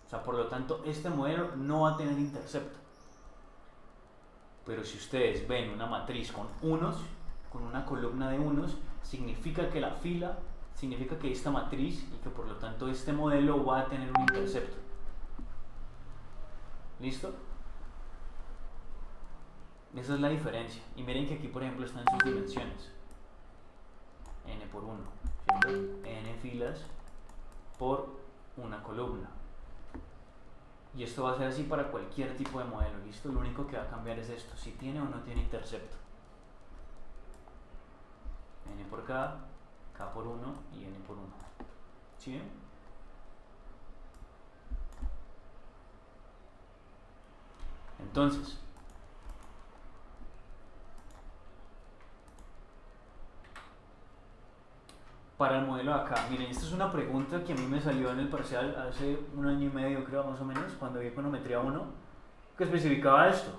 O sea, por lo tanto, este modelo no va a tener intercepto. Pero si ustedes ven una matriz con unos, con una columna de unos, significa que la fila, significa que esta matriz y que por lo tanto este modelo va a tener un intercepto. ¿Listo? Esa es la diferencia. Y miren que aquí, por ejemplo, están sus dimensiones. N por 1, ¿cierto? N filas por una columna. Y esto va a ser así para cualquier tipo de modelo, ¿listo? Lo único que va a cambiar es esto, si tiene o no tiene intercepto. N por K, K por 1 y N por 1. ¿Sí ven? Entonces, para el modelo de acá, miren, esta es una pregunta que a mí me salió en el parcial hace un año y medio, creo, más o menos, cuando vi econometría 1, que especificaba esto.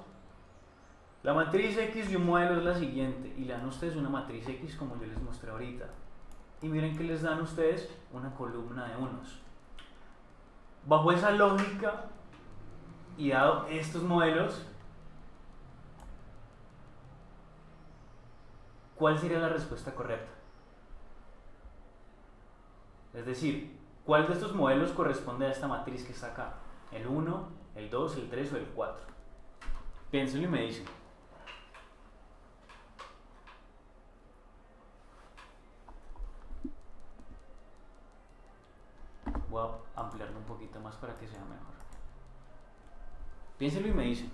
La matriz X de un modelo es la siguiente, y le dan ustedes una matriz X como yo les mostré ahorita. Y miren que les dan ustedes una columna de unos. Bajo esa lógica, y dado estos modelos, ¿cuál sería la respuesta correcta? Es decir, ¿cuál de estos modelos corresponde a esta matriz que está acá? ¿El 1, el 2, el 3 o el 4? Piénsenlo y me dicen. Voy a ampliarlo un poquito más para que sea mejor. Piénsenlo y me dicen.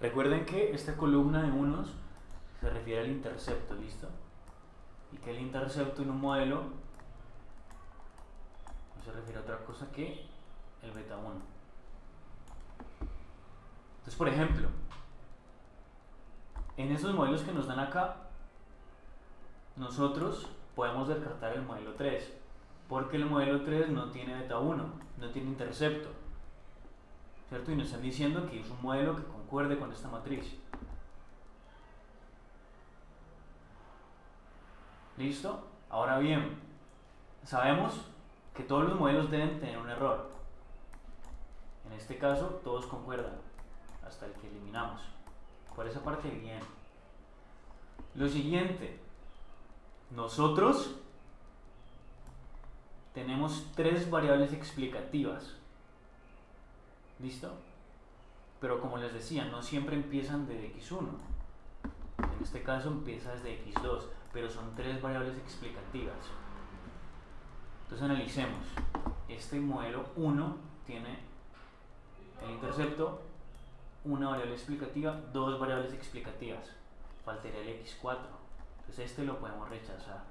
Recuerden que esta columna de unos se refiere al intercepto, ¿listo? Y que el intercepto en un modelo no se refiere a otra cosa que el beta 1. Entonces, por ejemplo, en esos modelos que nos dan acá, nosotros podemos descartar el modelo 3, porque el modelo 3 no tiene beta 1, no tiene intercepto, ¿cierto? Y nos están diciendo que es un modelo que concuerde con esta matriz. ¿Listo? Ahora bien, sabemos que todos los modelos deben tener un error. En este caso, todos concuerdan, hasta el que eliminamos. Por esa parte, bien. Lo siguiente, nosotros tenemos 3 variables explicativas. ¿Listo? Pero como les decía, no siempre empiezan de x1. En este caso empieza desde x2, pero son 3 variables explicativas. Entonces analicemos. Este modelo 1 tiene el intercepto, una variable explicativa, 2 variables explicativas. Faltaría el x4. Entonces este lo podemos rechazar.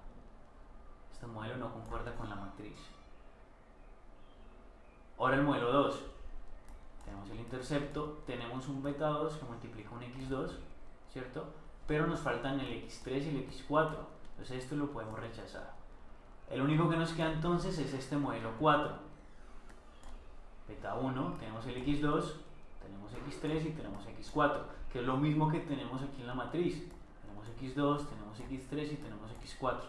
Este modelo no concuerda con la matriz. Ahora el modelo 2. Tenemos el intercepto, tenemos un beta 2 que multiplica un x2, ¿cierto? Pero nos faltan el x3 y el x4. Entonces esto lo podemos rechazar. El único que nos queda entonces es este modelo 4. Beta 1, tenemos el x2, tenemos x3 y tenemos x4, que es lo mismo que tenemos aquí en la matriz. Tenemos x2, tenemos x3 y tenemos x4.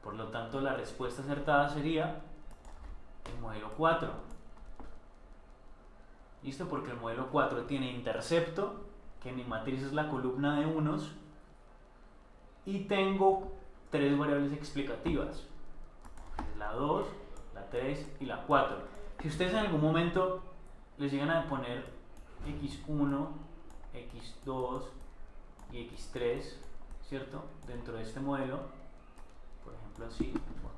Por lo tanto, la respuesta acertada sería el modelo 4. ¿Listo? Porque el modelo 4 tiene intercepto, que en mi matriz es la columna de unos, y tengo 3 variables explicativas. La 2, la 3 y la 4. Si ustedes en algún momento les llegan a poner x1, x2 y x3, ¿cierto? Dentro de este modelo, por ejemplo así, por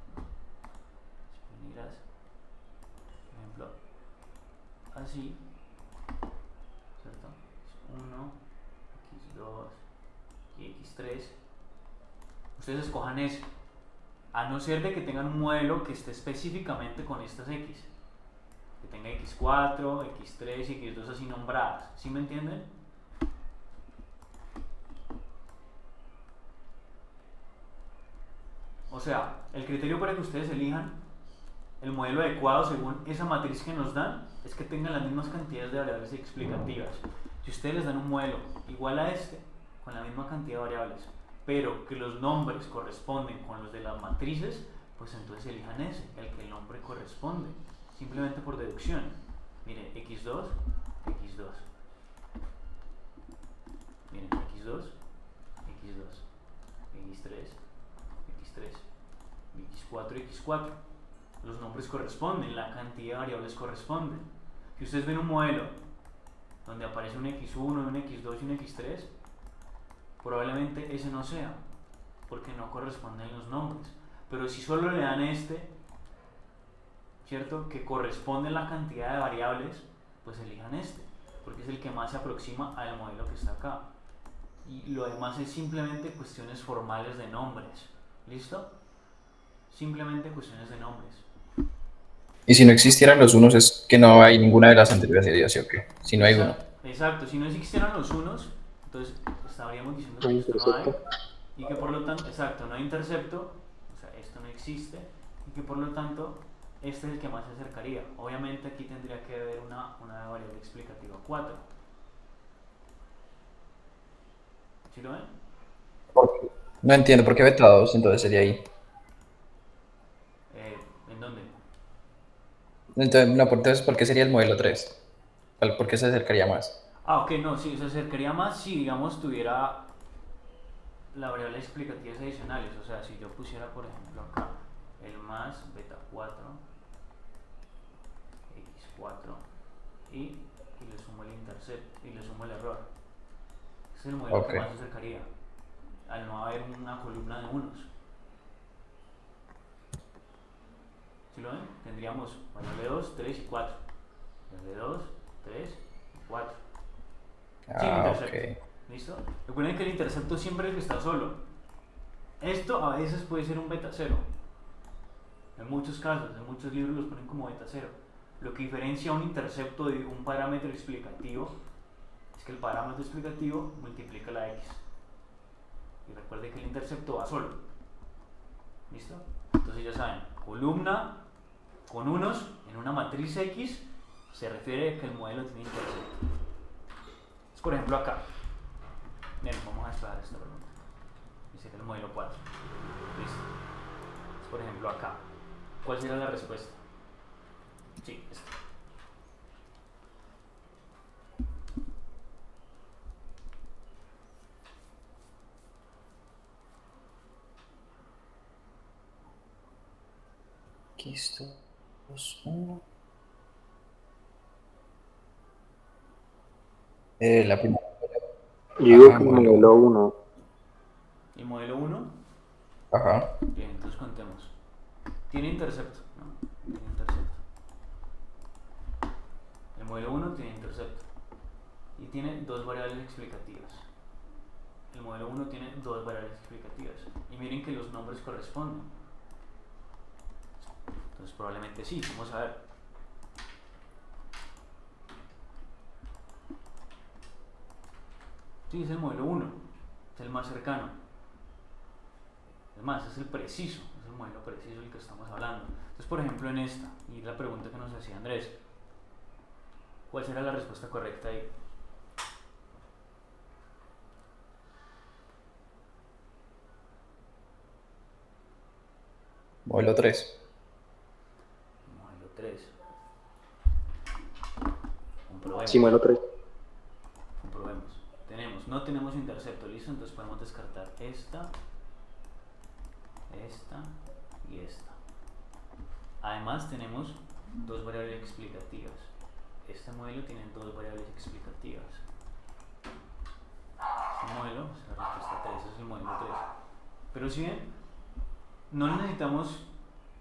ejemplo así, ¿cierto? X1, x2 y x3. Ustedes escojan ese, a no ser de que tengan un modelo que esté específicamente con estas x, que tenga x4, x3 y x2 así nombradas. ¿Sí me entienden? O sea, el criterio para que ustedes elijan el modelo adecuado según esa matriz que nos dan es que tengan las mismas cantidades de variables explicativas. Si ustedes les dan un modelo igual a este, con la misma cantidad de variables, pero que los nombres corresponden con los de las matrices, pues entonces elijan ese, el que el nombre corresponde, simplemente por deducción. Miren, x2, x2. Miren, x2, x2, x3, x3, x4, x4. Los nombres corresponden, la cantidad de variables corresponde. Si ustedes ven un modelo donde aparece un x1, un x2 y un x3, probablemente ese no sea, porque no corresponden los nombres. Pero si solo le dan este, ¿cierto?, que corresponde a la cantidad de variables, pues elijan este, porque es el que más se aproxima al modelo que está acá. Y lo demás es simplemente cuestiones formales de nombres. ¿Listo? Simplemente cuestiones de nombres. Y si no existieran los unos es que no hay ninguna de las anteriores ideas, ¿sí o qué? Si no hay uno. Exacto, si no existieran los unos, entonces estaríamos diciendo que esto no hay, y que por lo tanto, exacto, no hay intercepto, o sea, esto no existe, y que por lo tanto, este es el que más se acercaría. Obviamente aquí tendría que haber una variable explicativa 4. ¿Sí lo ven? No entiendo, ¿por qué beta 2 entonces sería ahí? ¿En dónde? Entonces, no, entonces, ¿por qué sería el modelo 3? ¿Por qué se acercaría más? Ah, ok, no, sí, se acercaría más si, digamos, tuviera la variable explicativas adicionales. O sea, si yo pusiera, por ejemplo, acá el más beta 4, x4 y le sumo el intercept y le sumo el error. Ese es el modelo que más se acercaría, al no haber una columna de unos. ¿Sí lo ven? Tendríamos variable 2, 3 y 4. Variable 2, 3 y 4. sin Ah, intercepto. ok. ¿Listo? Recuerden que el intercepto siempre es el que está solo. Esto a veces puede ser un beta cero. En muchos casos, en muchos libros los ponen como beta cero. Lo que diferencia un intercepto de un parámetro explicativo es que el parámetro explicativo multiplica la x. Y recuerde que el intercepto va solo. ¿Listo? Entonces ya saben, columna con unos en una matriz X se refiere a que el modelo tiene intercepto. Es por ejemplo acá. Bien, vamos a explorar esta pregunta. Dice que el modelo 4. Listo. Es por ejemplo acá. ¿Cuál será la respuesta? Sí, esta. Aquí esto es uno. La primera. Yo digo Ajá, que el modelo modelo 1. 1. ¿El modelo 1? Ajá. Bien, entonces contemos. Tiene intercepto, ¿no? Tiene intercepto. El modelo 1 tiene intercepto. Y tiene dos variables explicativas. El modelo 1 tiene dos variables explicativas. Y miren que los nombres corresponden. Entonces probablemente sí, vamos a ver. Sí, es el modelo 1, es el más cercano. Es más, es el preciso, es el modelo preciso del que estamos hablando. Entonces, por ejemplo, en esta, y la pregunta que nos hacía Andrés, ¿cuál será la respuesta correcta ahí? Modelo 3. Modelo 3. Comprobemos. Sí, modelo 3. Comprobemos. No tenemos intercepto, listo, entonces podemos descartar esta y esta. Además tenemos dos variables explicativas. Este modelo tiene dos variables explicativas. Este modelo, es la respuesta 3, es el modelo 3. Pero si bien no necesitamos,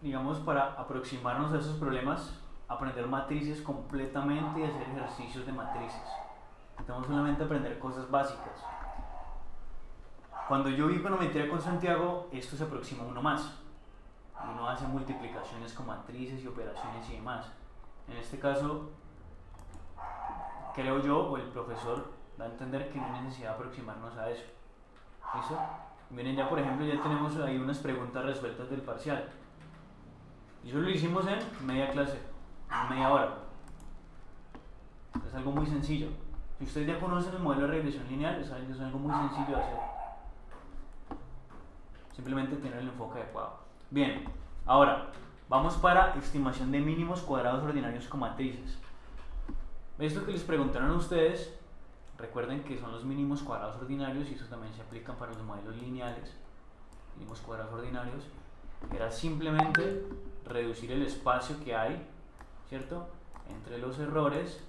digamos, para aproximarnos a esos problemas, aprender matrices completamente y hacer ejercicios de matrices. Necesitamos solamente aprender cosas básicas. Cuando yo vi econometría con Santiago, esto se aproxima uno más. Uno hace multiplicaciones con matrices y operaciones y demás. En este caso, creo yo, o el profesor da a entender que no hay necesidad de aproximarnos a eso. ¿Listo? Miren, ya por ejemplo, ya tenemos ahí unas preguntas resueltas del parcial. Y eso lo hicimos en media clase, en media hora. Es algo muy sencillo. Si ustedes ya conocen el modelo de regresión lineal, saben que es algo muy sencillo de hacer. Simplemente tener el enfoque adecuado. Bien, ahora vamos para estimación de mínimos cuadrados ordinarios con matrices. Esto que les preguntaron a ustedes, recuerden que son los mínimos cuadrados ordinarios y eso también se aplica para los modelos lineales. Mínimos cuadrados ordinarios era simplemente reducir el espacio que hay, ¿cierto?, entre los errores,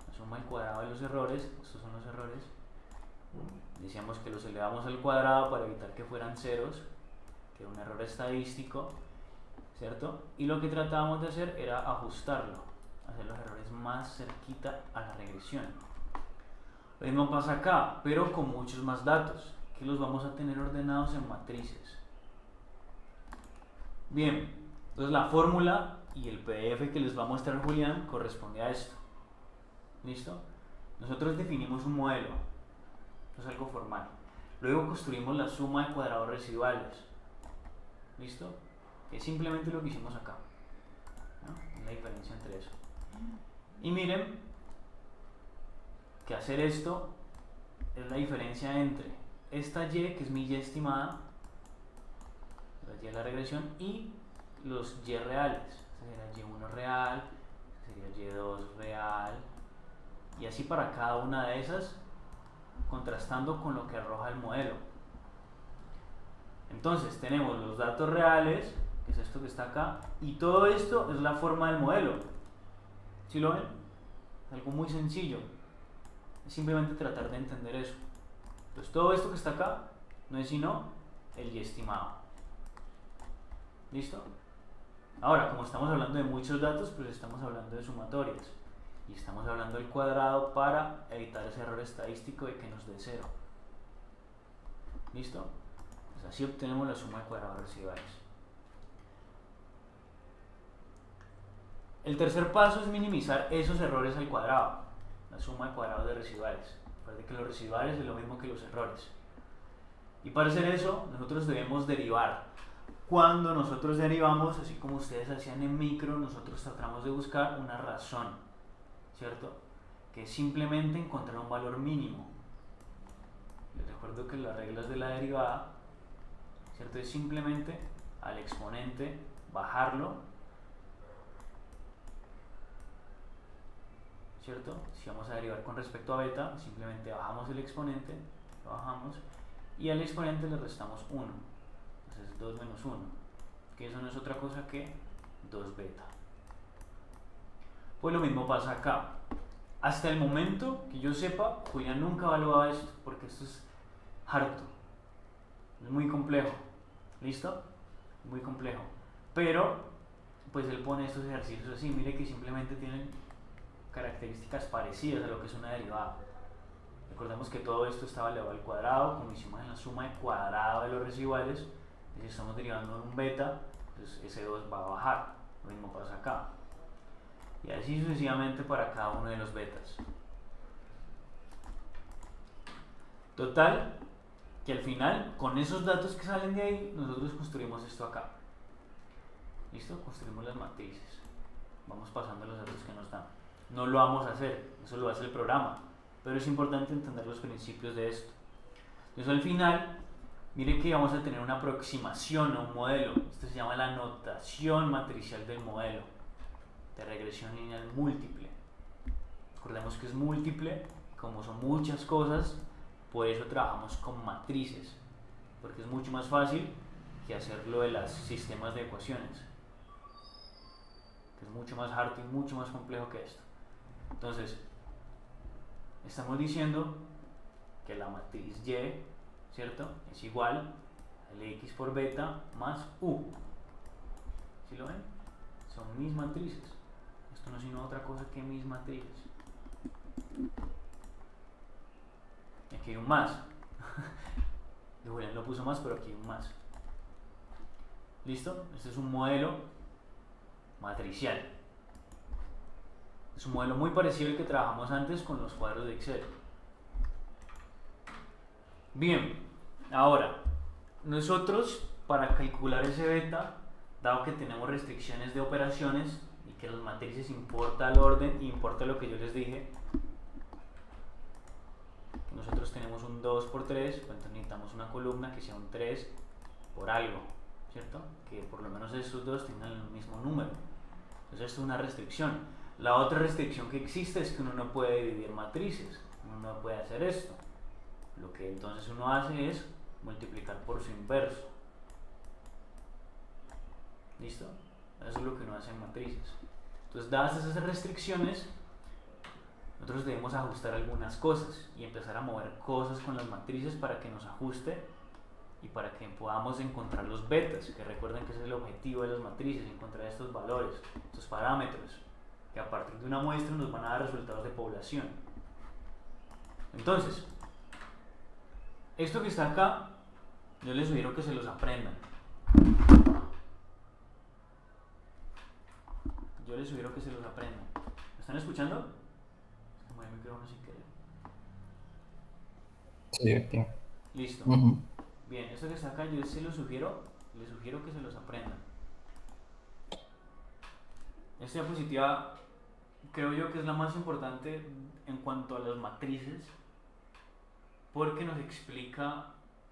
la suma al cuadrado de los errores. Estos son los errores. Decíamos que los elevamos al cuadrado para evitar que fueran ceros, que era un error estadístico, ¿cierto? Y lo que tratábamos de hacer era ajustarlo, hacer los errores más cerquita a la regresión. Lo mismo pasa acá, pero con muchos más datos, que los vamos a tener ordenados en matrices. Bien, entonces la fórmula y el PDF que les va a mostrar Julián corresponde a esto. ¿Listo? Nosotros definimos un modelo, esto es algo formal. Luego construimos la suma de cuadrados residuales. ¿Listo? Es simplemente lo que hicimos acá, ¿no? La diferencia entre eso. Y miren que hacer esto es la diferencia entre esta y, que es mi y estimada, la y de la regresión, y los y reales. Este sería y1 real, este sería y2 real, y así para cada una de esas, contrastando con lo que arroja el modelo. Entonces tenemos los datos reales, que es esto que está acá, y todo esto es la forma del modelo. ¿Sí lo ven? Es algo muy sencillo. Es simplemente tratar de entender eso. Entonces todo esto que está acá no es sino el y estimado. ¿Listo? Ahora, como estamos hablando de muchos datos, pues estamos hablando de sumatorias. y estamos hablando del cuadrado para evitar ese error estadístico de que nos dé 0. ¿Listo? Pues así obtenemos la suma de cuadrados residuales. El tercer paso es minimizar esos errores al cuadrado, la suma de cuadrados de residuales. Recuerden que los residuales es lo mismo que los errores. Y para hacer eso, nosotros debemos derivar. Cuando nosotros derivamos, así como ustedes hacían en micro, nosotros tratamos de buscar una razón, ¿cierto? Que es simplemente encontrar un valor mínimo. Les recuerdo que las reglas de la derivada, ¿cierto? Es simplemente al exponente bajarlo, ¿cierto? Si vamos a derivar con respecto a beta, simplemente bajamos el exponente, lo bajamos, y al exponente le restamos 1. Entonces 2 menos 1, que eso no es otra cosa que 2 beta. Pues lo mismo pasa acá. Hasta el momento que yo sepa, Julián nunca evaluaba esto, porque esto es harto, es muy complejo. ¿Listo? Muy complejo. Pero, pues él pone estos ejercicios así. Mire que simplemente tienen características parecidas a lo que es una derivada. Recordemos que todo esto estaba elevado al cuadrado, como hicimos en la suma de cuadrado de los residuales. Y si estamos derivando en un beta, pues ese 2 va a bajar. Lo mismo pasa acá. Y así sucesivamente para cada uno de los betas. Total, que al final, con esos datos que salen de ahí, nosotros construimos esto acá. ¿Listo? Construimos las matrices. Vamos pasando los datos que nos dan. No lo vamos a hacer, eso lo hace el programa. Pero es importante entender los principios de esto. Entonces al final, mire que vamos a tener una aproximación a un modelo. Esto se llama la notación matricial del modelo de regresión lineal múltiple. Recordemos que es múltiple, como son muchas cosas, por eso trabajamos con matrices, porque es mucho más fácil que hacerlo de los sistemas de ecuaciones, que es mucho más harto y mucho más complejo que esto. Entonces, estamos diciendo que la matriz Y, ¿cierto?, es igual al X por beta más U. ¿Sí lo ven? Son mis matrices. Esto no es sino otra cosa que mis matrices. Aquí hay un más. Julián lo puso más, pero aquí hay un más. ¿Listo? Este es un modelo matricial. Es un modelo muy parecido al que trabajamos antes con los cuadros de Excel. Bien, ahora, nosotros para calcular ese beta, dado que tenemos restricciones de operaciones y que las matrices importa el orden, importa lo que yo les dije, nosotros tenemos un 2 por 3, pues entonces necesitamos una columna que sea un 3 por algo, ¿cierto? Que por lo menos estos dos tengan el mismo número. Entonces esto es una restricción. La otra restricción que existe es que uno no puede dividir matrices, uno no puede hacer esto. Lo que entonces uno hace es multiplicar por su inverso. ¿Listo? Eso es lo que uno hace en matrices. Entonces, dadas esas restricciones, nosotros debemos ajustar algunas cosas y empezar a mover cosas con las matrices para que nos ajuste y para que podamos encontrar los betas, que recuerden que ese es el objetivo de las matrices, encontrar estos valores, estos parámetros, que a partir de una muestra nos van a dar resultados de población. Entonces, esto que está acá, yo les sugiero que se los aprendan. Yo les sugiero que se los aprendan. ¿Me están escuchando? Como el micrófono sin querer. Sí, aquí. Listo. Bien, esto que está acá, yo se los sugiero, les sugiero que se los aprendan. Esta diapositiva creo yo que es la más importante en cuanto a las matrices, porque nos explica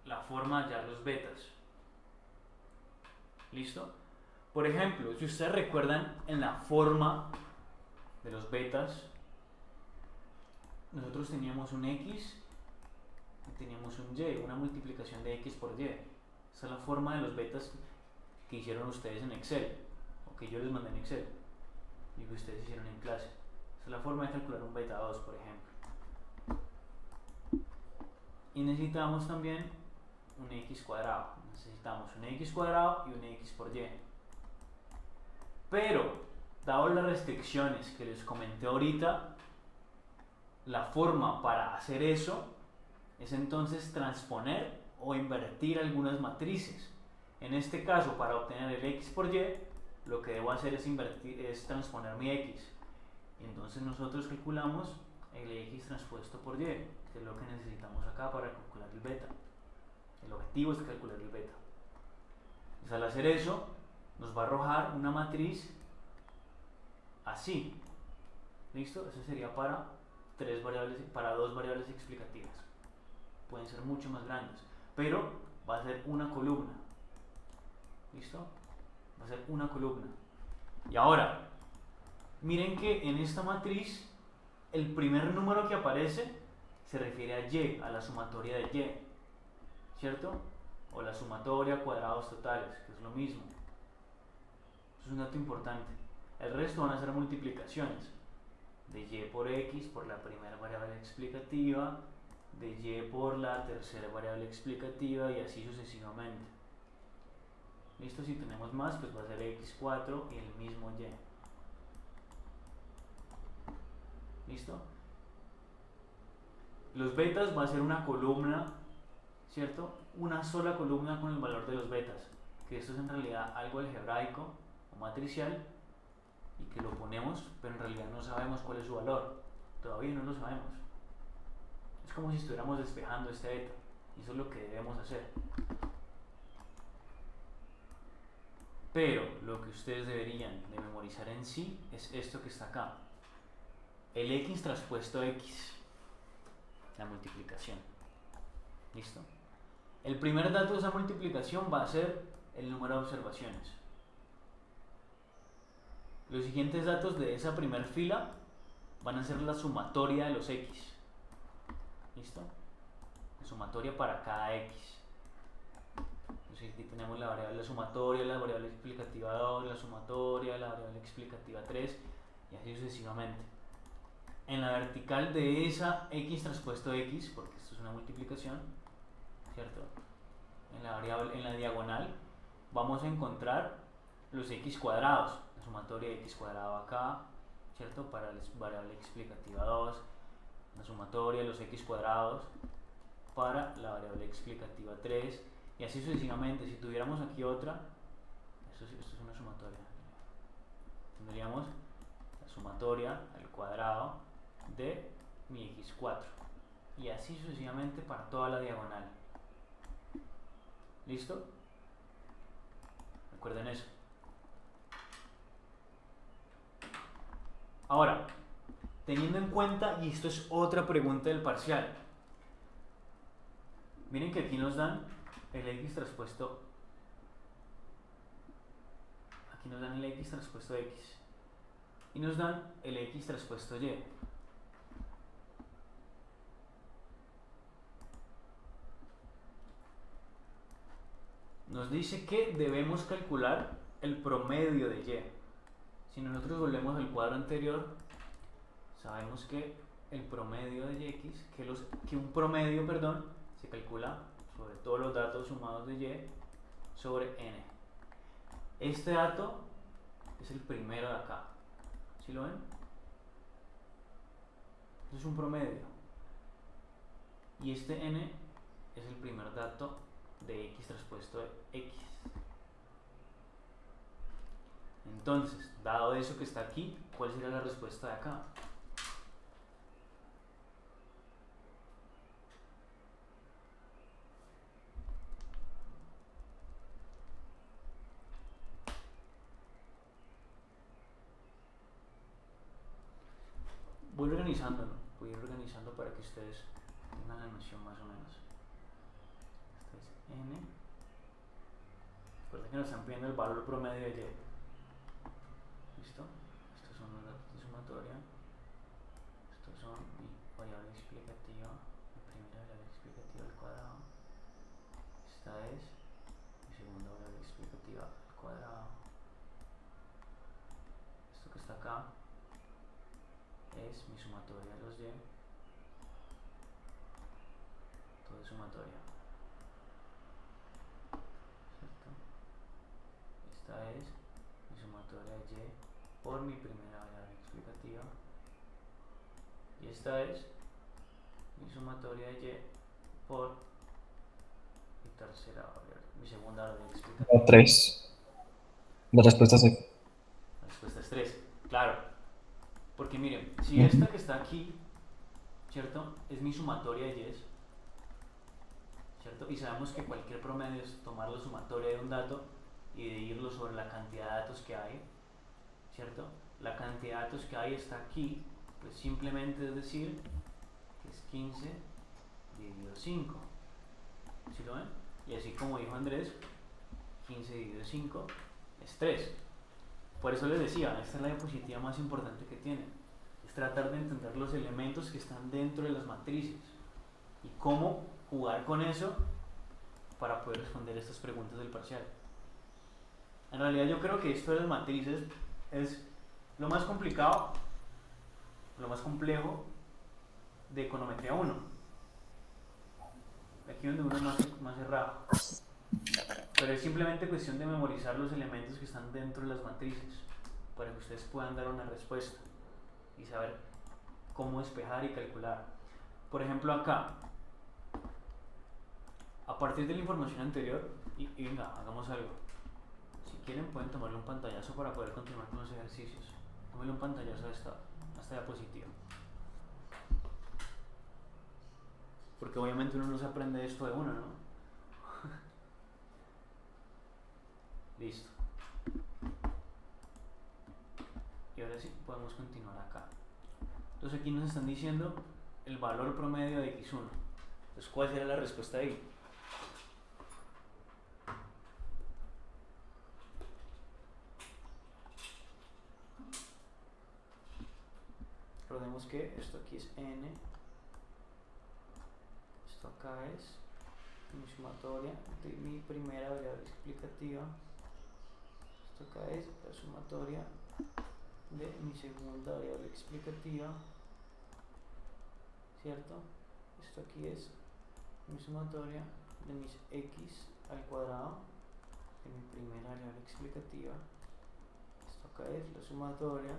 la forma de hallar los betas. ¿Listo? Por ejemplo, si ustedes recuerdan en la forma de los betas, nosotros teníamos un X y teníamos un Y, una multiplicación de X por Y. Esa es la forma de los betas que hicieron ustedes en Excel, o que yo les mandé en Excel, y que ustedes hicieron en clase. Esa es la forma de calcular un beta 2, por ejemplo. Y necesitamos también un X cuadrado. Necesitamos un X cuadrado y un X por Y. Pero dado las restricciones que les comenté ahorita, la forma para hacer eso es entonces transponer o invertir algunas matrices. En este caso, para obtener el x por y, lo que debo hacer es transponer mi x. Entonces nosotros calculamos el x transpuesto por y, que es lo que necesitamos acá para calcular el beta. El objetivo es calcular el beta. Entonces al hacer eso, nos va a arrojar una matriz así. ¿Listo? Eso sería para dos variables explicativas. Pueden ser mucho más grandes, pero va a ser una columna. ¿Listo? Va a ser una columna. Y ahora, miren que en esta matriz, el primer número que aparece se refiere a y, a la sumatoria de y, ¿cierto? O la sumatoria cuadrados totales, que es lo mismo. Eso es un dato importante. El resto van a ser multiplicaciones de y por x por la primera variable explicativa, de y por la tercera variable explicativa y así sucesivamente. ¿Listo? Si tenemos más, pues va a ser x4 y el mismo y. ¿Listo? Los betas va a ser una columna, ¿cierto? Una sola columna con el valor de los betas, que esto es en realidad algo algebraico o matricial y que lo ponemos, pero en realidad no sabemos cuál es su valor, todavía no lo sabemos. Es como si estuviéramos despejando este beta, y eso es lo que debemos hacer. Pero lo que ustedes deberían de memorizar en sí es esto que está acá, el x transpuesto x, la multiplicación. ¿Listo? El primer dato de esa multiplicación va a ser el número de observaciones. Los siguientes datos de esa primera fila van a ser la sumatoria de los x. ¿Listo? La sumatoria para cada x. Entonces aquí tenemos la variable sumatoria, la variable explicativa 2, la sumatoria, la variable explicativa 3 y así sucesivamente. En la vertical de esa x transpuesto x, porque esto es una multiplicación, ¿cierto? En la diagonal vamos a encontrar los x cuadrados, la sumatoria de x cuadrado acá, ¿cierto? Para la variable explicativa 2, la sumatoria de los x cuadrados para la variable explicativa 3 y así sucesivamente. Si tuviéramos aquí otra, esto es una sumatoria, tendríamos la sumatoria al cuadrado de mi x4 y así sucesivamente para toda la diagonal. ¿Listo? Recuerden eso. Ahora, teniendo en cuenta, y esto es otra pregunta del parcial, miren que aquí nos dan el x transpuesto, aquí nos dan el x transpuesto x y nos dan el x transpuesto y. Nos dice que debemos calcular el promedio de y. Si nosotros volvemos al cuadro anterior, sabemos que el promedio de x, que un promedio, perdón, se calcula sobre todos los datos sumados de y sobre n. Este dato es el primero de acá. ¿Sí lo ven? Esto es un promedio. Y este n es el primer dato de x transpuesto de x. Entonces, dado eso que está aquí, ¿cuál sería la respuesta de acá? Voy organizando para que ustedes tengan la noción más o menos. Este es n. Recuerden que nos están pidiendo el valor promedio de y. ¿Listo? Estos son los datos de sumatoria. Estos son mi variable explicativa, mi primera variable explicativa al cuadrado. Esta es mi segunda variable explicativa al cuadrado. Esto que está acá es mi sumatoria de los y. Todo es sumatoria. ¿Cierto? Esta es mi sumatoria de y por mi primera variable explicativa. Y esta es mi sumatoria de y por mi tercera variable, mi segunda variable explicativa. 3. La respuesta es F. La respuesta es 3. Claro. Porque miren, si esta que está aquí, ¿cierto? Es mi sumatoria de y, ¿cierto? Y sabemos que cualquier promedio es tomar la sumatoria de un dato y dividirlo sobre la cantidad de datos que hay, ¿cierto? La cantidad de datos que hay está aquí, pues simplemente es decir que es 15 dividido 5. ¿Sí lo ven? Y así como dijo Andrés, 15 dividido 5 es 3. Por eso les decía, esta es la diapositiva más importante que tienen. Es tratar de entender los elementos que están dentro de las matrices y cómo jugar con eso para poder responder estas preguntas del parcial. En realidad yo creo que esto de las matrices es lo más complicado, lo más complejo de econometría 1. Aquí donde uno es más cerrado. Pero es simplemente cuestión de memorizar los elementos que están dentro de las matrices para que ustedes puedan dar una respuesta y saber cómo despejar y calcular. Por ejemplo acá, a partir de la información anterior, y venga, hagamos algo. Si quieren pueden tomarle un pantallazo para poder continuar con los ejercicios. Tómenle un pantallazo a esta diapositiva. Porque obviamente uno no se aprende esto de uno, ¿no? Listo. Y ahora sí, podemos continuar acá. Entonces aquí nos están diciendo el valor promedio de x1. Entonces, ¿cuál será la respuesta ahí? Recordemos que esto aquí es n, esto acá es mi sumatoria de mi primera variable explicativa, esto acá es la sumatoria de mi segunda variable explicativa, ¿cierto? Esto aquí es mi sumatoria de mis x al cuadrado de mi primera variable explicativa, esto acá es la sumatoria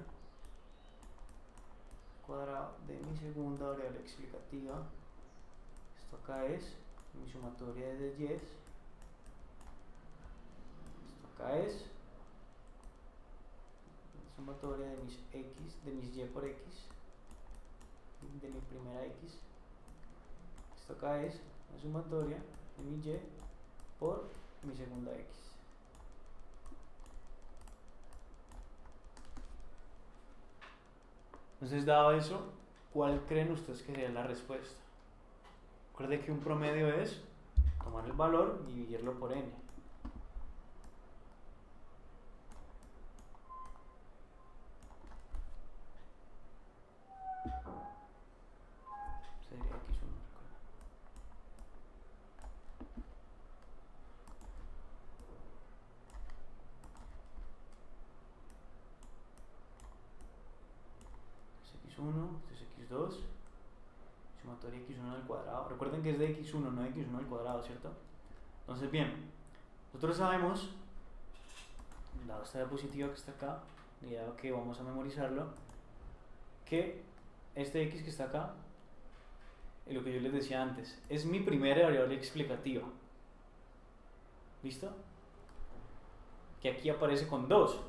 cuadrado de mi segunda variable explicativa, esto acá es mi sumatoria de y, esto acá es la sumatoria de mis x, de mis y por x, de mi primera x, esto acá es la sumatoria de mi y por mi segunda x. Entonces, dado eso, ¿cuál creen ustedes que sería la respuesta? Recuerde que un promedio es tomar el valor y dividirlo por n. Sería x1, recuerda. Este es x1, este es x2. Sumatoria x1 al cuadrado. Recuerden que es de x1, no de x1 al cuadrado, ¿cierto? Entonces, bien, nosotros sabemos, dado esta diapositiva que está acá, y dado que vamos a memorizarlo, que este x que está acá, es lo que yo les decía antes, es mi primera variable explicativa. ¿Listo? Que aquí aparece con 2.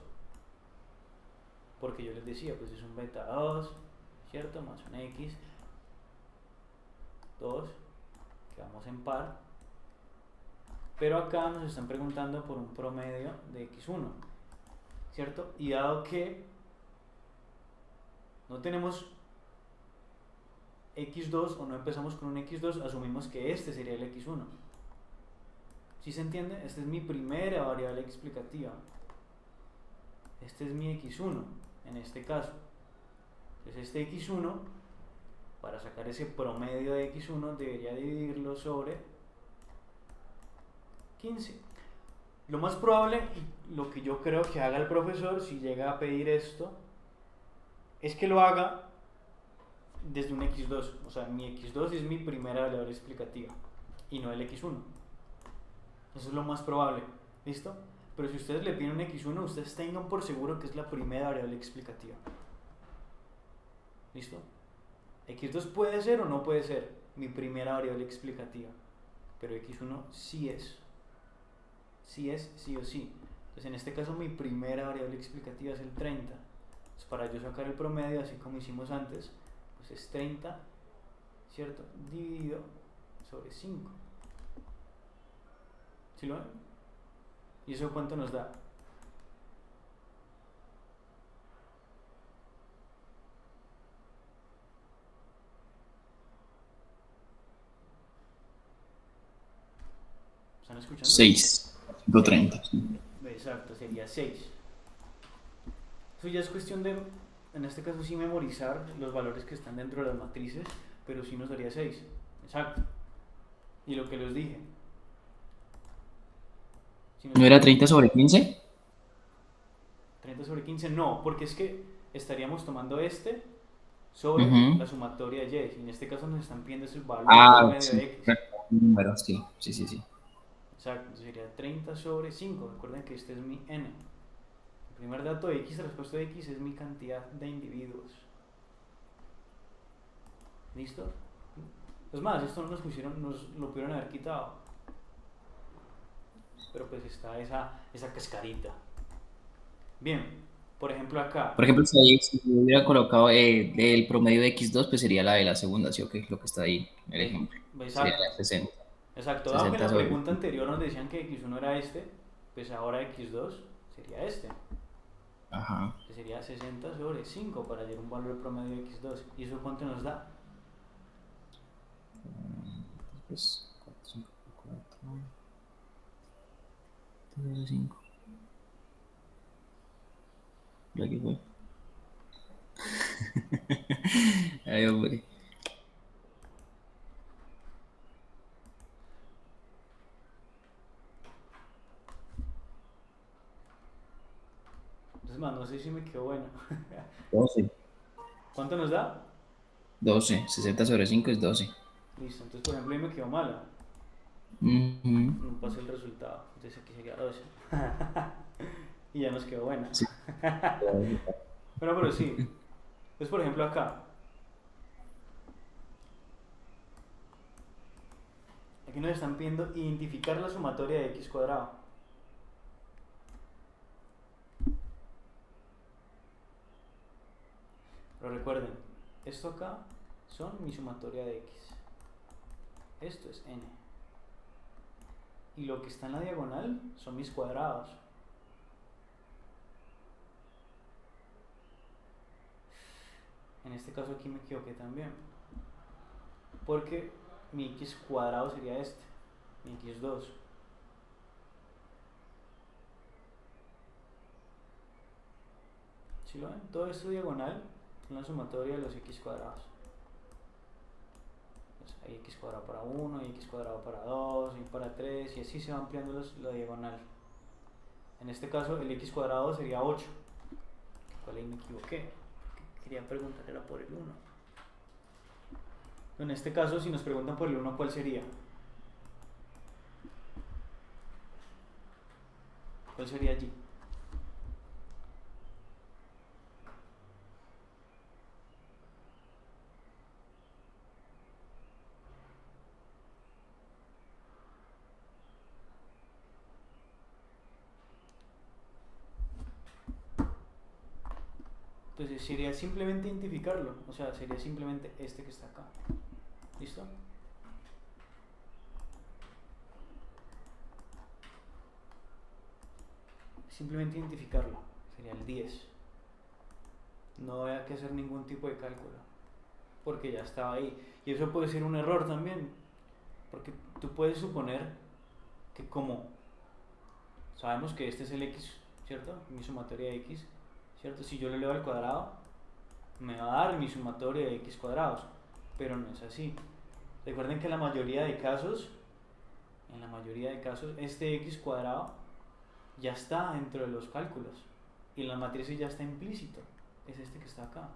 Porque yo les decía, pues es un beta 2, ¿cierto? Más un x. 2, quedamos en par, pero acá nos están preguntando por un promedio de x1, ¿cierto? Y dado que no tenemos x2 o no empezamos con un x2, asumimos que este sería el x1. ¿Sí se entiende? Esta es mi primera variable explicativa, este es mi x1 en este caso. Entonces este x1, para sacar ese promedio de x1, debería dividirlo sobre 15. Lo más probable, y lo que yo creo que haga el profesor si llega a pedir esto, es que lo haga desde un x2. O sea, mi x2 es mi primera variable explicativa y no el x1. Eso es lo más probable. ¿Listo? Pero si ustedes le piden un x1, ustedes tengan por seguro que es la primera variable explicativa. ¿Listo? x2 puede ser o no puede ser mi primera variable explicativa, pero x1 sí es. Sí es, sí o sí. Entonces en este caso mi primera variable explicativa es el 30. Entonces para yo sacar el promedio, así como hicimos antes, pues es 30, ¿cierto? Dividido sobre 5. ¿Sí lo ven? ¿Y eso cuánto nos da? ¿Están escuchando? 6. 130. Exacto, sería 6. Eso ya es cuestión de, en este caso sí memorizar los valores que están dentro de las matrices, pero sí nos daría 6. Exacto. Y lo que les dije. Si nos ¿No era 30 sobre 15? 30 sobre 15, no, porque es que estaríamos tomando este sobre la sumatoria de y. Y en este caso nos están pidiendo ese valor promedio Sí. de x. Número, sí. Sí, sí, sí. Exacto, entonces sería 30 sobre 5. Recuerden que este es mi n. El primer dato de x, respuesta de x, es mi cantidad de individuos. ¿Listo? Es más, esto no nos lo pudieron haber quitado. Pero pues está esa cascarita. Bien, por ejemplo acá. Por ejemplo, si hubiera colocado el promedio de X2, pues sería la de la segunda, ¿sí o qué? Lo que está ahí, el ejemplo. Sería Exacto. 60. Exacto, dado que en 60 la sobre pregunta anterior nos decían que x1 era este, pues ahora x2 sería este. Ajá. Que sería 60 sobre 5 para hallar un valor promedio de x2. ¿Y eso cuánto nos da? Pues 4, 5, 4, 5. Aquí fue. Ay, hombre. Entonces, más, no sé si me quedó bueno. 12. ¿Cuánto nos da? 12. 60 sobre 5 es 12. Listo, entonces por ejemplo ahí me quedó mala. Ujú. No pasé el resultado. Entonces aquí sería 12. Y ya nos quedó buena. Sí. Bueno, pero sí. Entonces por ejemplo acá. Aquí nos están pidiendo identificar la sumatoria de x cuadrado. Pero recuerden, esto acá son mi sumatoria de x. Esto es n. Y lo que está en la diagonal son mis cuadrados. En este caso aquí me equivoqué también. Porque mi x cuadrado sería este. Mi x2. ¿Sí lo ven? Todo esto diagonal es la sumatoria de los x cuadrados. Pues hay x cuadrado para 1, hay x cuadrado para 2, y para 3, y así se va ampliando la diagonal. En este caso el x cuadrado sería 8. ¿Cuál ahí me equivoqué? Quería preguntar era por el 1. En este caso, si nos preguntan por el 1, ¿cuál sería? ¿Cuál sería allí? Entonces sería simplemente identificarlo, o sea, sería simplemente este que está acá. ¿Listo? Simplemente identificarlo, sería el 10. No había que hacer ningún tipo de cálculo, porque ya estaba ahí. Y eso puede ser un error también, porque tú puedes suponer que como sabemos que este es el x, ¿cierto? Mi sumatoria de x, ¿cierto? Si yo lo elevo al cuadrado, me va a dar mi sumatoria de x cuadrados, pero no es así. Recuerden que en la mayoría de casos, este x cuadrado ya está dentro de los cálculos y en la matriz ya está implícito. Es este que está acá.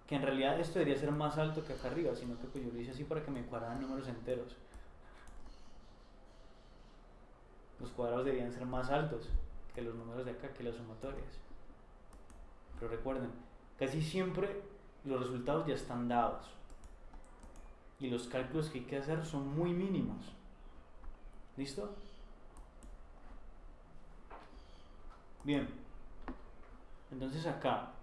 Que en realidad esto debería ser más alto que acá arriba, sino que pues yo lo hice así para que me cuadraran números enteros. los cuadrados deberían ser más altos que los números de acá, que las sumatorias. Pero recuerden, casi siempre los resultados ya están dados y los cálculos que hay que hacer son muy mínimos. ¿Listo? Bien, entonces acá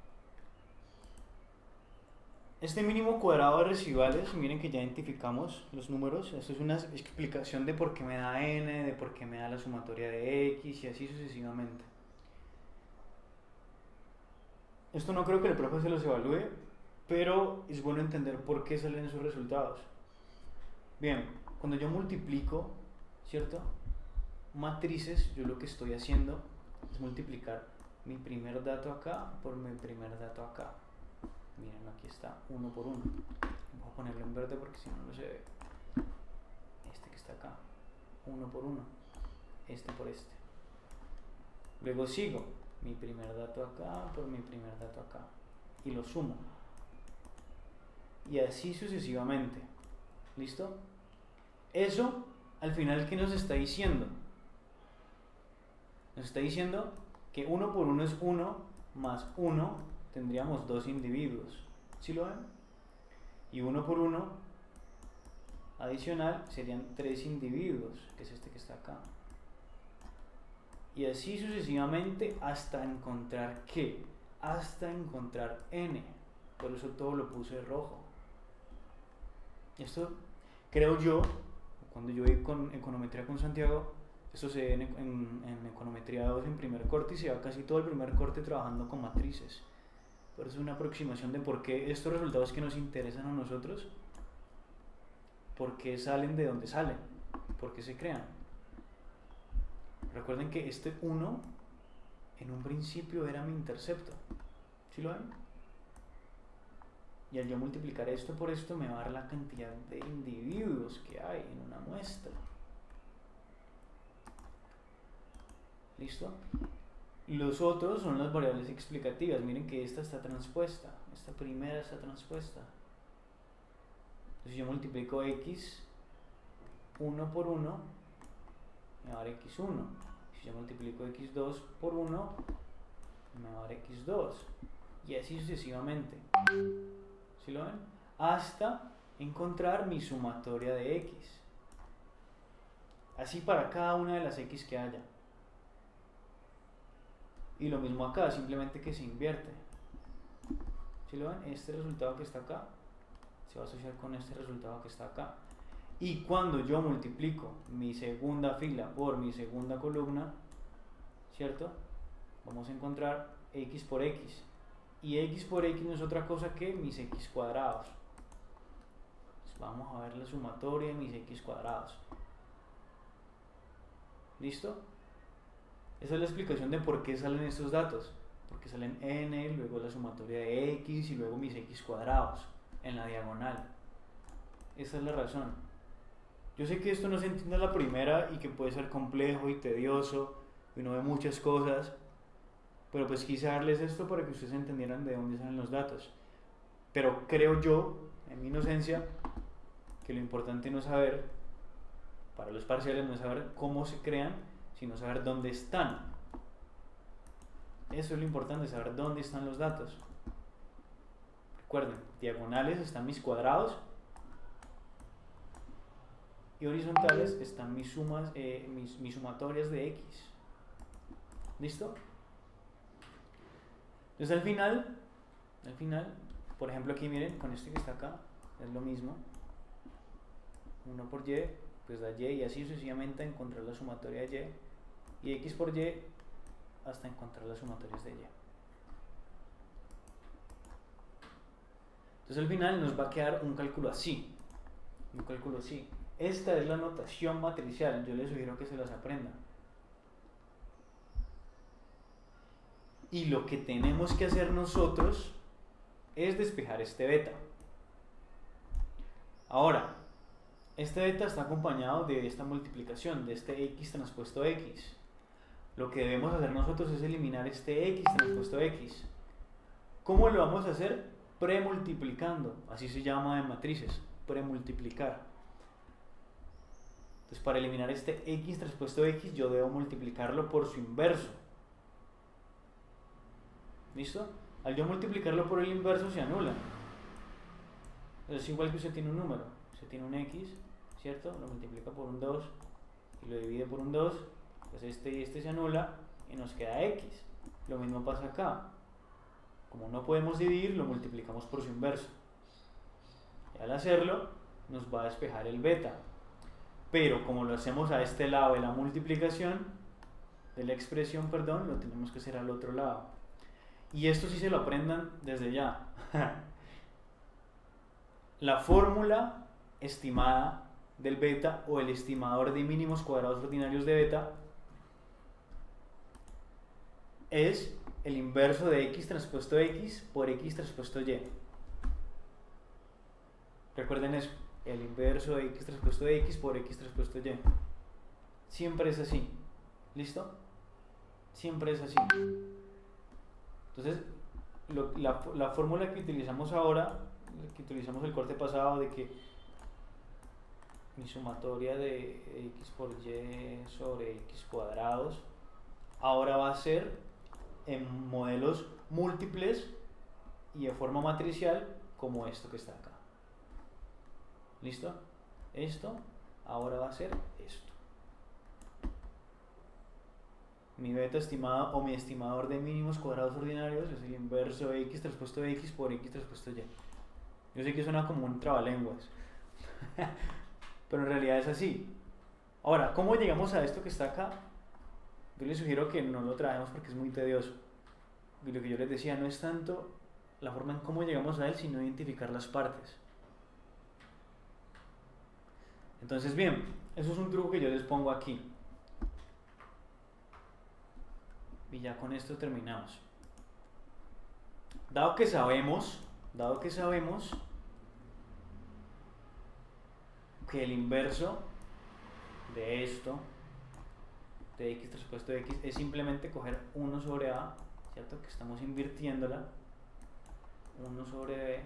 este mínimo cuadrado de residuales, miren que ya identificamos los números. Esto es una explicación de por qué me da n, de por qué me da la sumatoria de x y así sucesivamente. Esto no creo que el profe se los evalúe, pero es bueno entender por qué salen esos resultados. Bien, cuando yo multiplico, ¿cierto? Matrices, yo lo que estoy haciendo es multiplicar mi primer dato acá por mi primer dato acá. Miren, aquí está, 1 por 1. Voy a ponerlo en verde porque si no, no se ve. Este que está acá, 1 por 1. Este por este. Luego sigo mi primer dato acá por mi primer dato acá. Y lo sumo. Y así sucesivamente. ¿Listo? Eso, al final, ¿qué nos está diciendo? Nos está diciendo que 1 por 1 es 1 más 1. Tendríamos 2 individuos, ¿sí lo ven? Y 1 por 1 adicional serían 3 individuos, que es este que está acá. Y así sucesivamente hasta encontrar ¿qué? Hasta encontrar n. Por eso todo lo puse rojo. Esto creo yo, cuando yo vi con econometría con Santiago, esto se ve en econometría 2 en primer corte y se va casi todo el primer corte trabajando con matrices. Por eso es una aproximación de por qué estos resultados que nos interesan a nosotros, por qué salen de donde salen, por qué se crean. Recuerden que este 1 en un principio era mi intercepto. ¿Sí lo ven? Y al yo multiplicar esto por esto me va a dar la cantidad de individuos que hay en una muestra. ¿Listo? Los otros son las variables explicativas. Miren que esta está transpuesta. Esta primera está transpuesta. Entonces yo multiplico x 1 por 1 me va a dar x1. Si yo multiplico x2 por 1 me va a dar x2. Y así sucesivamente. ¿Sí lo ven? Hasta encontrar mi sumatoria de x. Así para cada una de las x que haya. Y lo mismo acá, simplemente que se invierte. ¿Sí lo ven? Este resultado que está acá se va a asociar con este resultado que está acá. Y cuando yo multiplico mi segunda fila por mi segunda columna, ¿cierto? Vamos a encontrar x por x. Y x por x no es otra cosa que mis x cuadrados. Entonces vamos a ver la sumatoria de mis x cuadrados. ¿Listo? Esa es la explicación de por qué salen estos datos. Porque salen n, luego la sumatoria de x y luego mis x cuadrados en la diagonal. Esa es la razón. Yo sé que esto no se entiende a la primera y que puede ser complejo y tedioso y uno ve muchas cosas, pero pues quise darles esto para que ustedes entendieran de dónde salen los datos. Pero creo yo, en mi inocencia, que lo importante no es saber, para los parciales no es saber cómo se crean, sino saber dónde están. Eso es lo importante, saber dónde están los datos. Recuerden, diagonales están mis cuadrados y horizontales están mis sumas, mis sumatorias de x. ¿Listo? Entonces al final, por ejemplo aquí miren, con este que está acá, es lo mismo. 1 por y, pues da y así sucesivamente a encontrar la sumatoria de y x por y hasta encontrar las sumatorias de y. Entonces al final nos va a quedar un cálculo así. Esta es la notación matricial, yo les sugiero que se las aprendan. Y lo que tenemos que hacer nosotros es despejar este beta. Ahora, este beta está acompañado de esta multiplicación, de este x transpuesto x. Lo que debemos hacer nosotros es eliminar este x transpuesto x. ¿Cómo lo vamos a hacer? Premultiplicando, así se llama en matrices, premultiplicar. Entonces, para eliminar este x traspuesto x, yo debo multiplicarlo por su inverso. ¿Listo? Al yo multiplicarlo por el inverso, se anula. Es igual que usted tiene un número. Usted tiene un x, ¿cierto? Lo multiplica por un 2 y lo divide por un 2. Pues este y este se anula y nos queda x. Lo mismo pasa acá. Como no podemos dividir, lo multiplicamos por su inverso. Y al hacerlo, nos va a despejar el beta. Pero como lo hacemos a este lado de la multiplicación, de la expresión, perdón, lo tenemos que hacer al otro lado. Y esto sí se lo aprendan desde ya. La fórmula estimada del beta o el estimador de mínimos cuadrados ordinarios de beta es el inverso de x transpuesto x por x transpuesto y. Recuerden eso, el inverso de x transpuesto x por x transpuesto y. Siempre es así. ¿Listo? Siempre es así. Entonces, la fórmula que utilizamos ahora, que utilizamos el corte pasado de que mi sumatoria de x por y sobre x cuadrados, ahora va a ser en modelos múltiples y de forma matricial como esto que está acá. ¿Listo? Esto ahora va a ser esto. Mi beta estimada o mi estimador de mínimos cuadrados ordinarios es el inverso de x transpuesto de x por x transpuesto y. Yo sé que suena como un trabalenguas, pero en realidad es así. Ahora, ¿cómo llegamos a esto que está acá? Yo les sugiero que no lo traemos porque es muy tedioso. Y lo que yo les decía no es tanto la forma en cómo llegamos a él, sino identificar las partes. Entonces, bien, eso es un truco que yo les pongo aquí. Y ya con esto terminamos. Dado que sabemos que el inverso de esto, de x transpuesto de x, es simplemente coger 1 sobre a, ¿cierto? Que estamos invirtiéndola, 1 sobre b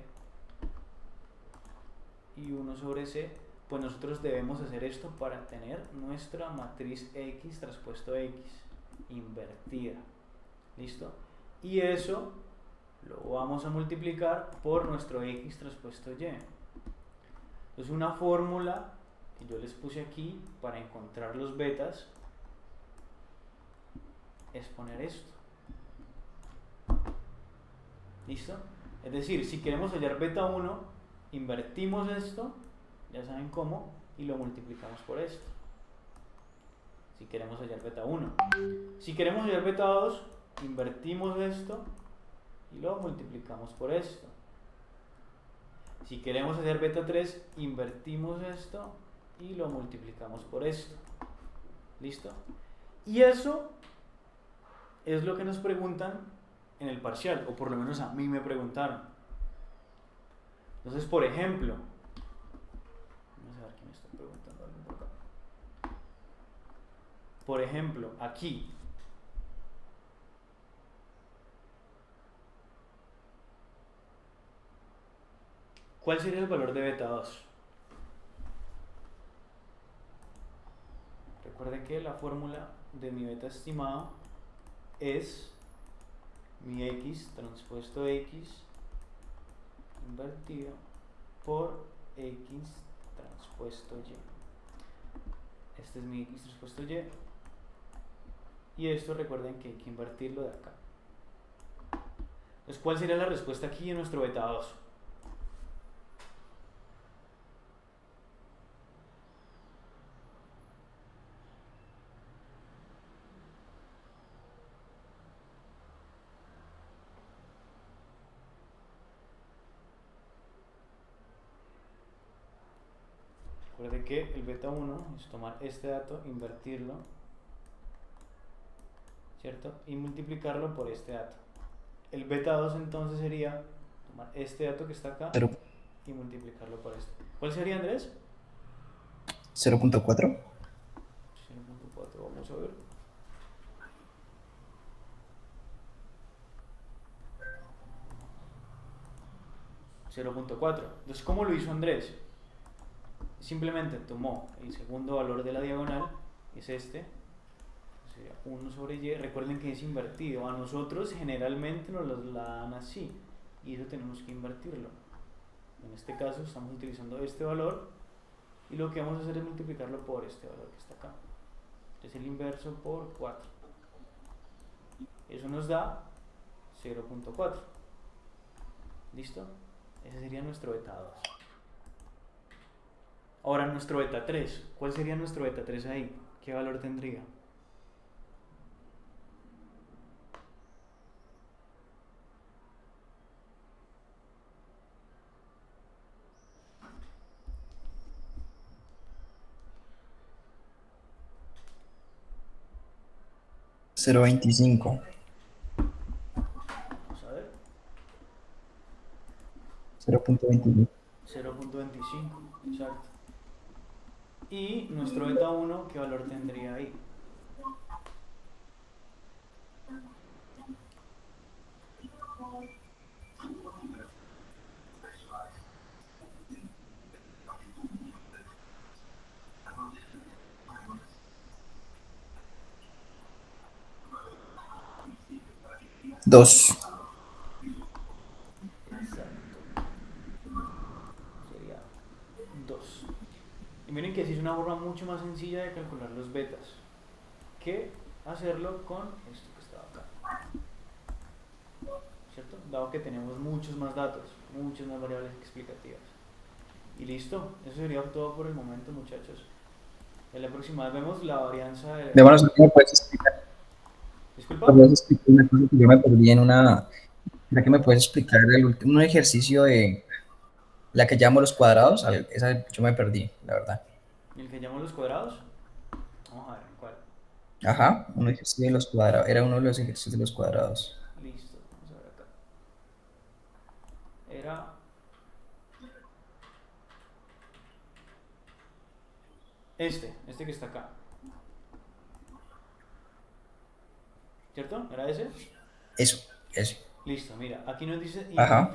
y 1 sobre c, pues nosotros debemos hacer esto para tener nuestra matriz x transpuesto x invertida. ¿Listo? Y eso lo vamos a multiplicar por nuestro x transpuesto y. Entonces, una fórmula que yo les puse aquí para encontrar los betas es poner esto. ¿Listo? Es decir, si queremos hallar beta 1, invertimos esto, ya saben cómo, y lo multiplicamos por esto. Si queremos hallar beta 1. Si queremos hallar beta 2, invertimos esto y lo multiplicamos por esto. Si queremos hacer beta 3, invertimos esto y lo multiplicamos por esto. ¿Listo? Y eso es lo que nos preguntan en el parcial, o por lo menos a mí me preguntaron. Entonces, por ejemplo, vamos a ver qué me está preguntando algo por acá. Por ejemplo, aquí, ¿cuál sería el valor de beta 2? Recuerden que la fórmula de mi beta estimado es mi x transpuesto x invertido por x transpuesto y. Este es mi x transpuesto y. Y esto recuerden que hay que invertirlo de acá. Entonces, ¿cuál sería la respuesta aquí en nuestro beta 2? Recuerde que el beta 1 es tomar este dato, invertirlo, ¿cierto? Y multiplicarlo por este dato. El beta 2 entonces sería tomar este dato que está acá y multiplicarlo por este. ¿Cuál sería, Andrés? 0.4. 0.4, vamos a ver. .4. Entonces, ¿cómo lo hizo Andrés? simplemente tomó el segundo valor de la diagonal, es este, sería 1 sobre y. Recuerden que es invertido. A nosotros generalmente nos la dan así, y eso tenemos que invertirlo. En este caso estamos utilizando este valor, y lo que vamos a hacer es multiplicarlo por este valor que está acá. Es el inverso por 4. Eso nos da 0.4. ¿Listo? Ese sería nuestro beta 2. Ahora nuestro beta 3. ¿Cuál sería nuestro beta 3 ahí? ¿Qué valor tendría? Cero 0.25. Vamos a ver. 0.25. 0.25. Exacto. Y nuestro beta 1, ¿qué valor tendría ahí? Dos. Exacto. Sería 2. Y miren que así es una forma mucho más sencilla de calcular los betas que hacerlo con esto que está acá. ¿Cierto? Dado que tenemos muchos más datos, muchas más variables explicativas. Y listo, eso sería todo por el momento, muchachos. En la próxima vez vemos la varianza de... Démonos, ¿me puedes explicar? Disculpa. ¿Me puedes explicar una cosa que yo me perdí en una? ¿Será que me puedes explicar el último un ejercicio de la que llamo los cuadrados? A ver, esa yo me perdí, la verdad. ¿El que llamo los cuadrados? Vamos a ver, ¿en cuál? Ajá, un ejercicio de los cuadrados. Era uno de los ejercicios de los cuadrados. Listo, vamos a ver acá. Era... este que está acá. ¿Cierto? ¿Era ese? Eso. Listo, mira, aquí nos dice Ajá.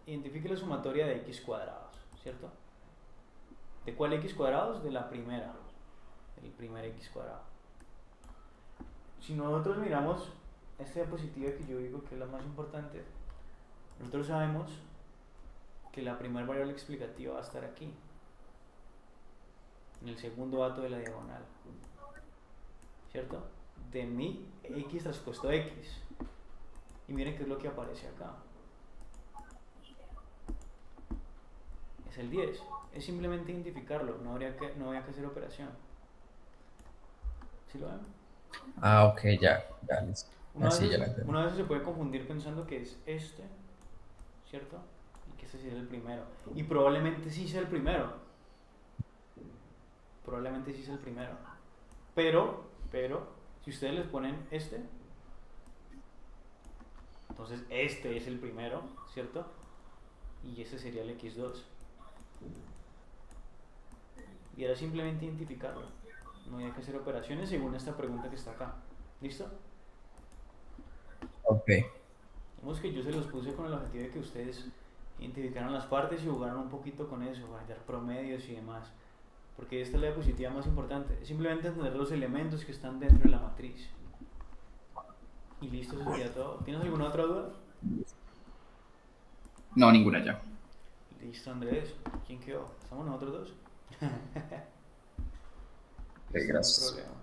identifique la sumatoria de x cuadrados, ¿cierto? ¿De cuál x cuadrados? De la primera, del primer x cuadrado. Si nosotros miramos esta diapositiva que yo digo que es la más importante, nosotros sabemos que la primera variable explicativa va a estar aquí, en el segundo dato de la diagonal, ¿cierto? De mi x traspuesto x. Y miren qué es lo que aparece acá. Es el 10. Es simplemente identificarlo, no habría que hacer operación. ¿Sí lo ven? Ah, ok, ya, listo. Una Así ya vez, la entendí. una vez se puede confundir pensando que es este, ¿cierto? Y que este sí es el primero. Y probablemente sí sea el primero. Probablemente sí sea el primero. Pero, si ustedes les ponen este, entonces este es el primero, ¿cierto? Y ese sería el x2. Y era simplemente identificarlo. No hay que hacer operaciones según esta pregunta que está acá. ¿Listo? Ok. Vemos que yo se los puse con el objetivo de que ustedes identificaran las partes y jugaran un poquito con eso, para hallar promedios y demás. Porque esta es la diapositiva más importante. Es simplemente entender los elementos que están dentro de la matriz. Y listo, eso sería todo. ¿Tienes alguna otra duda? No, ninguna ya. Listo, Andrés. ¿Quién quedó? ¿Estamos nosotros dos? Ok, Listo, gracias. no hay problema.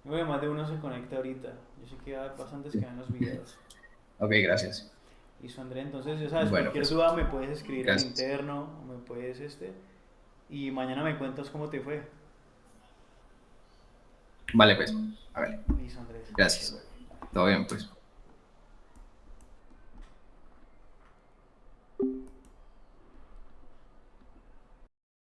Yo creo que más de uno se conecta ahorita. Yo sé que hay bastantes que ven los videos. Ok, gracias. Listo, Andrés. Entonces, ya sabes, Bueno, cualquier pues, duda me puedes escribir en gracias. interno, o me puedes y mañana me cuentas cómo te fue. Vale, pues. A ver, Listo, Andrés. Hasta gracias. luego. Todo bien, pues.